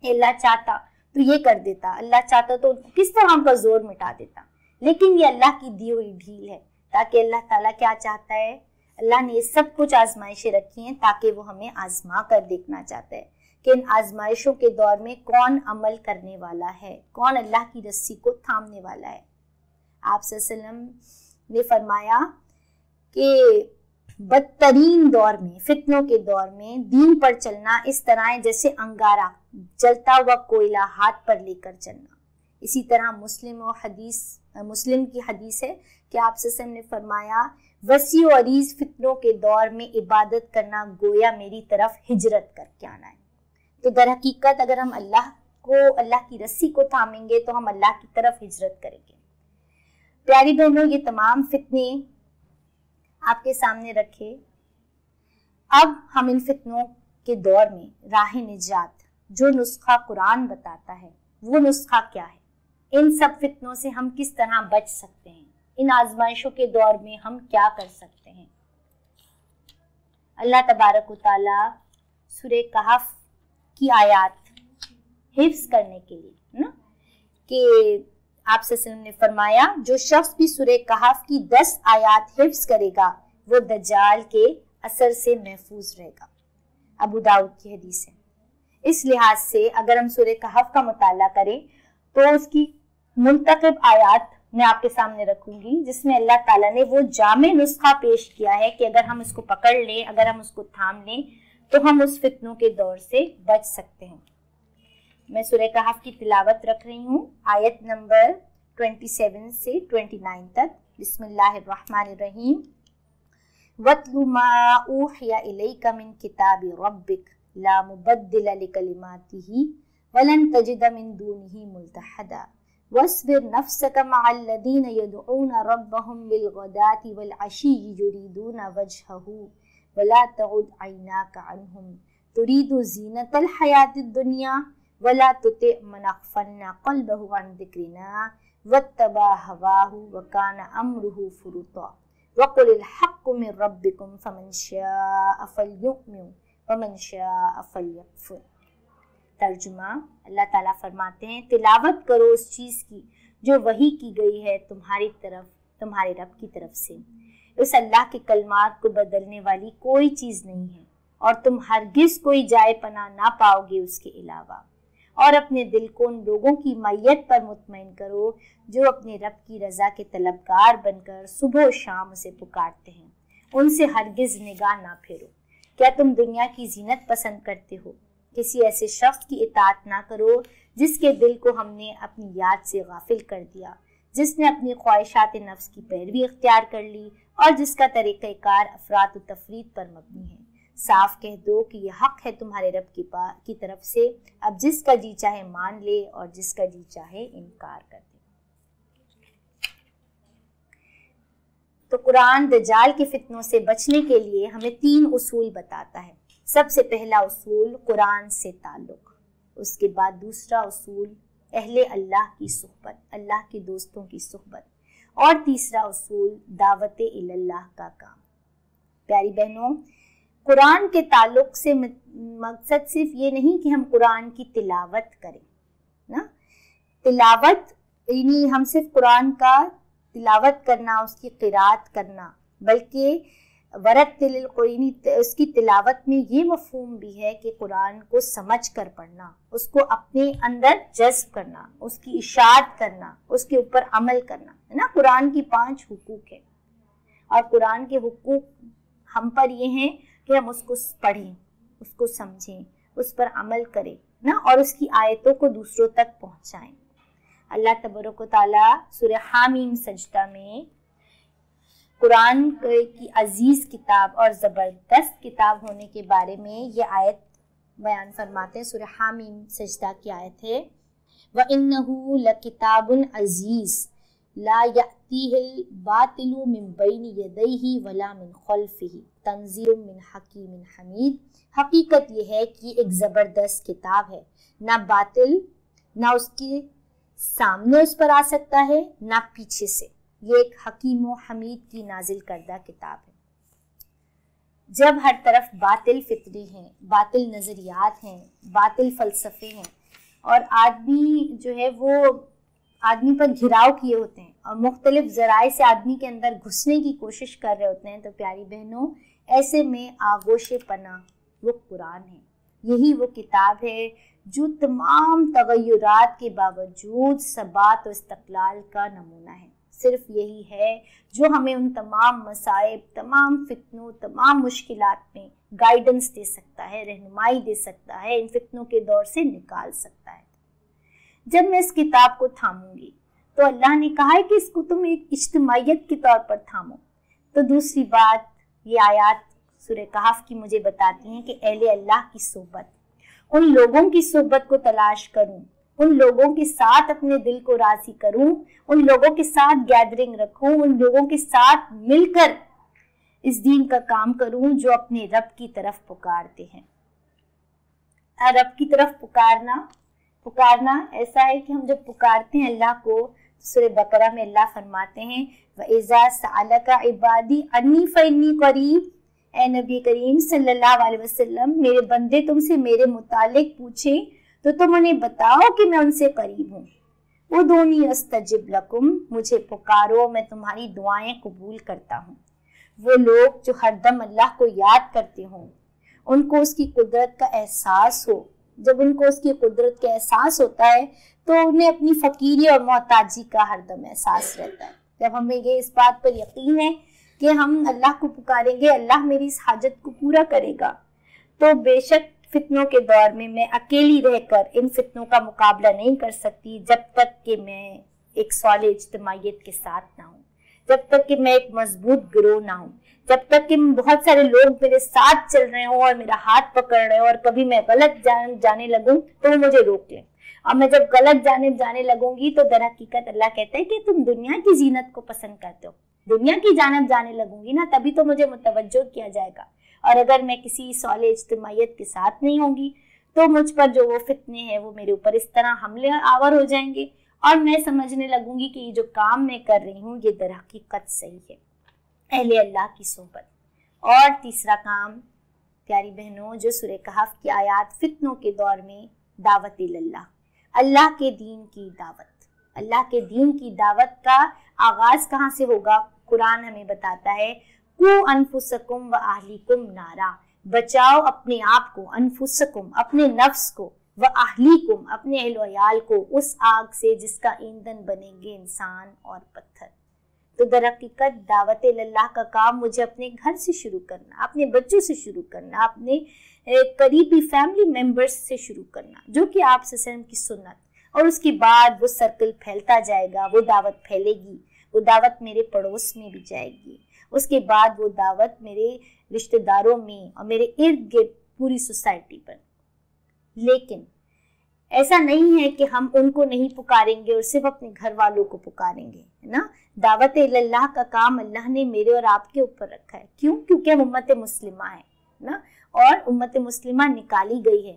اللہ چاہتا تو یہ کر دیتا، اللہ چاہتا تو کس طرح ہم کا زور مٹا دیتا. لیکن یہ اللہ کی دی ہوئی ڈھیل ہے، تاکہ اللہ تعالیٰ کیا چاہتا ہے، اللہ نے یہ سب کچھ آزمائشیں رکھی ہیں تاکہ وہ ہمیں آزما کر دیکھنا چاہتا ہے کہ ان آزمائشوں کے دور میں کون عمل کرنے والا ہے، کون اللہ کی رسی کو تھامنے والا ہے. آپ صلی اللہ علیہ وسلم نے فرمایا کہ بدترین دور میں، فتنوں کے دور میں دین پر چلنا اس طرح ہے جیسے انگارہ، جلتا ہوا کوئلہ ہاتھ پر لے کر چلنا. اسی طرح مسلم کی حدیث ہے کہ آپ صلی اللہ علیہ وسلم نے فرمایا وسیع و عریض فتنوں کے دور میں عبادت کرنا گویا میری طرف ہجرت کر کے آنا ہے. تو در حقیقت اگر ہم اللہ کی رسی کو تھامیں گے تو ہم اللہ کی طرف ہجرت کریں گے. پیاری بہنوں، یہ تمام فتنے آپ کے سامنے رکھے. اب ہم ان فتنوں کے دور میں راہ نجات جو نسخہ قرآن بتاتا ہے وہ نسخہ کیا ہے، ان سب فتنوں سے ہم کس طرح بچ سکتے ہیں، ان آزمائشوں کے دور میں ہم کیا کر سکتے ہیں. اللہ تبارک و تعالی سورہ کہف کی آیات حفظ کرنے کے لیے نا کہ آپ صلی اللہ علیہ وسلم نے فرمایا جو شخص بھی سورہ کہف کی 10 آیات حفظ کرے گا وہ دجال کے اثر سے محفوظ رہے گا. ابو داؤد کی حدیث ہے. اس لحاظ سے اگر ہم سورہ کہف کا مطالعہ کریں تو اس کی منتخب آیات میں آپ کے سامنے رکھوں گی جس میں اللہ تعالیٰ نے وہ جامع نسخہ پیش کیا ہے کہ اگر ہم اس کو پکڑ لیں، اگر ہم اس کو تھام لیں تو ہم اس فتنوں کے دور سے بچ سکتے ہیں. میں سورہ کہف کی تلاوت رکھ رہی ہوں، آیت نمبر 27 سے 29 تک. بسم اللہ الرحمن الرحیم. وَاتْلُ مَا أُوحِيَ إِلَيْكَ مِنْ كِتَابِ رَبِّكَ لَا مُبَدِّلَ لِكَلِمَاتِهِ وَلَن تَجِدَ مِن دُونِهِ مُلْتَحَدًا وَاصْبِرْ نَفْسَكَ مَعَ الَّذِينَ يَدْعُونَ رَبَّهُم بِالْغَدَاةِ وَالْعَشِيِّ يُرِيدُونَ وَجْهَهُ وَلَا تَعُدْ عَيْنَاكَ عَنْهُمْ تُرِيدُ زِينَةَ الْحَيَاةِ الدُّنْيَا وَلَا تُطِعْ مَنْ أَغْفَلْنَا قَلْبَهُ عَنْ ذِكْرِنَا وَاتَّبَعَ هَوَاهُ وَكَانَ أَمْرُهُ فُرُطًا وَقُلِ الْحَقُّ مِنْ رَبِّكُمْ فَمَنْ شَاءَ فَلْيُؤْمِنْ وَمَنْ شَاءَ فَلْيَكْفُرْ. ترجمہ، اللہ تعالیٰ فرماتے ہیں تلاوت کرو اس چیز کی جو وحی کی گئی ہے تمہاری طرف، تمہارے رب کی طرف سے. اس اللہ کے کلمات کو بدلنے والی کوئی چیز نہیں ہے اور تم ہرگز کوئی جائے پناہ نہ پاؤ گے اس کے علاوہ. اور اپنے دل کو ان لوگوں کی معیت پر مطمئن کرو جو اپنے رب کی رضا کے طلبگار بن کر صبح و شام اسے پکارتے ہیں. ان سے ہرگز نگاہ نہ پھیرو. کیا تم دنیا کی زینت پسند کرتے ہو؟ کسی ایسے شخص کی اطاعت نہ کرو جس کے دل کو ہم نے اپنی یاد سے غافل کر دیا، جس نے اپنی خواہشات نفس کی پیروی اختیار کر لی اور جس کا طریقہ کار افراط و تفریط پر مبنی ہے. صاف کہہ دو کہ یہ حق ہے تمہارے رب کی طرف سے، اب جس کا جی چاہے مان لے اور جس کا جی چاہے انکار کر دے. تو قرآن دجال کے فتنوں سے بچنے کے لیے ہمیں 3 اصول بتاتا ہے. سب سے پہلا اصول قرآن سے تعلق. اس کے بعد دوسرا اصول اہل اللہ کی صحبت، اللہ کے دوستوں کی صحبت، اور تیسرا اصول دعوت اللہ کا کام۔ پیاری بہنوں، قرآن کے تعلق سے مقصد صرف یہ نہیں کہ ہم قرآن کی تلاوت کریں نا، تلاوت یعنی ہم صرف قرآن کا تلاوت کرنا، اس کی قرات کرنا، بلکہ ورتل القرآن، اس کی تلاوت میں یہ مفہوم بھی ہے کہ قرآن کو سمجھ کر پڑھنا، اس کو اپنے اندر جذب کرنا، اس کی اشاعت کرنا، اس کے اوپر عمل کرنا، ہے نا۔ قرآن کی 5 حقوق ہیں، اور قرآن کے حقوق ہم پر یہ ہیں کہ ہم اس کو پڑھیں، اس کو سمجھیں، اس پر عمل کریں نا، اور اس کی آیتوں کو دوسروں تک پہنچائیں۔ اللہ تبارک و تعالیٰ سورہ حامیم سجدہ میں قرآن کی عزیز کتاب اور زبردست کتاب ہونے کے بارے میں یہ آیت بیان فرماتے ہیں۔ سورہ حامیم سجدہ کی آیت ہے، وَإِنَّهُ لَكِتَابٌ عَزِيزٌ لَا يَأْتِيهِ الْبَاطِلُ مِنْ بَيْنِ يَدَيْهِ وَلَا مِنْ خَلْفِهِ تَنزِيلٌ مِنْ حَكِيمٍ حَمِيدٍ۔ حقیقت یہ ہے کہ ایک زبردست کتاب ہے، نہ باطل نہ اس کے سامنے اس پر آ سکتا ہے، نہ پیچھے سے۔ یہ ایک حکیم و حمید کی نازل کردہ کتاب ہے۔ جب ہر طرف باطل فطری ہیں، باطل نظریات ہیں، باطل فلسفے ہیں، اور آدمی جو ہے وہ آدمی پر گھراؤ کیے ہوتے ہیں اور مختلف ذرائع سے آدمی کے اندر گھسنے کی کوشش کر رہے ہوتے ہیں، تو پیاری بہنوں ایسے میں آغوش پناہ وہ قرآن ہے۔ یہی وہ کتاب ہے جو تمام تغیرات کے باوجود ثبات و استقلال کا نمونہ ہے۔ صرف یہی ہے جو ہمیں ان تمام مصائب، تمام فتنوں، تمام مشکلات میں گائیڈنس دے سکتا ہے، رہنمائی دے سکتا ہے، ان فتنوں کے دور سے نکال سکتا ہے۔ جب میں اس کتاب کو تھاموں گی تو اللہ نے کہا ہے کہ اس کو تم ایک اجتماعیت کے طور پر تھامو۔ تو دوسری بات یہ آیات سورہ کہف کی مجھے بتاتی ہیں کہ اہل اللہ کی صحبت، ان لوگوں کی صحبت کو تلاش کروں، ان لوگوں کے ساتھ اپنے دل کو راضی کروں، ان لوگوں کے ساتھ گیدرنگ رکھوں، ان لوگوں کے ساتھ مل کر اس دین کا کام کروں جو اپنے رب کی طرف پکارتے ہیں۔ رب کی طرف پکارنا ایسا ہے کہ ہم جب پکارتے ہیں اللہ کو، سورہ بقرہ میں اللہ فرماتے ہیں وَإِذَا سَأَلَكَ عِبَادِي عَنِّي فَإِنِّي قَرِيبٌ۔ اے نبی کریم صلی اللہ علیہ وسلم، میرے بندے تم سے میرے متعلق پوچھیں تو تم انہیں بتاؤ کہ میں ان سے قریب ہوں۔ ادعونی استجب لکم، مجھے پکارو میں تمہاری دعائیں قبول کرتا ہوں۔ وہ لوگ جو ہر دم اللہ کو یاد کرتے ہوں، ان کو اس کی قدرت کا احساس ہو، جب ان کو اس کی قدرت کا احساس ہوتا ہے تو انہیں اپنی فقیری اور محتاجی کا ہر دم احساس رہتا ہے۔ جب ہمیں یہ اس بات پر یقین ہے کہ ہم اللہ کو پکاریں گے، اللہ میری اس حاجت کو پورا کرے گا، تو بے شک فتنوں کے دور میں اکیلی رہ کر ان فتنوں کا مقابلہ نہیں کر سکتی جب تک کہ میں ایک صالح اجتماعیت کے ساتھ نہ ہوں، جب تک کہ میں ایک مضبوط گروہ نہ ہوں، جب تک کہ بہت سارے لوگ میرے ساتھ چل رہے ہوں اور میرا ہاتھ پکڑ رہے ہوں اور کبھی میں غلط جانے لگوں تو وہ مجھے روک لیں۔ اور میں جب غلط جانب جانے لگوں گی تو در حقیقت اللہ کہتا ہے کہ تم دنیا کی زینت کو پسند کرتے ہو، دنیا کی جانب جانے لگوں گی نا تبھی تو مجھے متوجہ کیا جائے گا، اور اگر میں کسی صالح اجتماعیت کے ساتھ نہیں ہوں گی تو مجھ پر جو وہ فتنے ہیں وہ میرے اوپر اس طرح حملے آور ہو جائیں گے اور میں سمجھنے لگوں گی کہ یہ جو کام میں کر رہی ہوں یہ در حقیقت صحیح ہے۔ اہل اللہ کی صحبت۔ اور تیسرا کام پیاری بہنوں جو سورہ کہف کی آیات فتنوں کے دور میں دعوت اللہ، اللہ کے دین کی دعوت، اللہ کے دین کی دعوت کا آغاز کہاں سے ہوگا؟ قرآن ہمیں بتاتا ہے قُوا أَنفُسَكُمْ وَأَهْلِيكُمْ نَارًا، بچاؤ اپنے آپ کو، انفسکم اپنے نفس کو، وَأَهْلِيكُمْ اپنے اہل و عیال کو اس آگ سے جس کا ایندھن بنیں گے انسان اور پتھر۔ تو در حقیقت دعوت اللہ کا کام مجھے اپنے گھر سے شروع کرنا، اپنے بچوں سے شروع کرنا، اپنے قریبی فیملی ممبرز سے شروع کرنا، جو کہ آپ صلی اللہ علیہ وسلم کی سنت، اور اس کے بعد وہ سرکل پھیلتا جائے گا، وہ دعوت پھیلے گی، وہ دعوت میرے پڑوس میں بھی جائے گی، اس کے بعد وہ دعوت میرے رشتہ داروں میں اور میرے ارد گرد پوری سوسائٹی پر۔ لیکن ایسا نہیں ہے کہ ہم ان کو نہیں پکاریں گے اور صرف اپنے گھر والوں کو پکاریں گے، ہے نا۔ دعوت اللہ کا کام اللہ نے میرے اور آپ کے اوپر رکھا ہے۔ کیوں؟ کیونکہ ہم امت مسلمہ ہیں نا، اور امت مسلمہ نکالی گئی ہے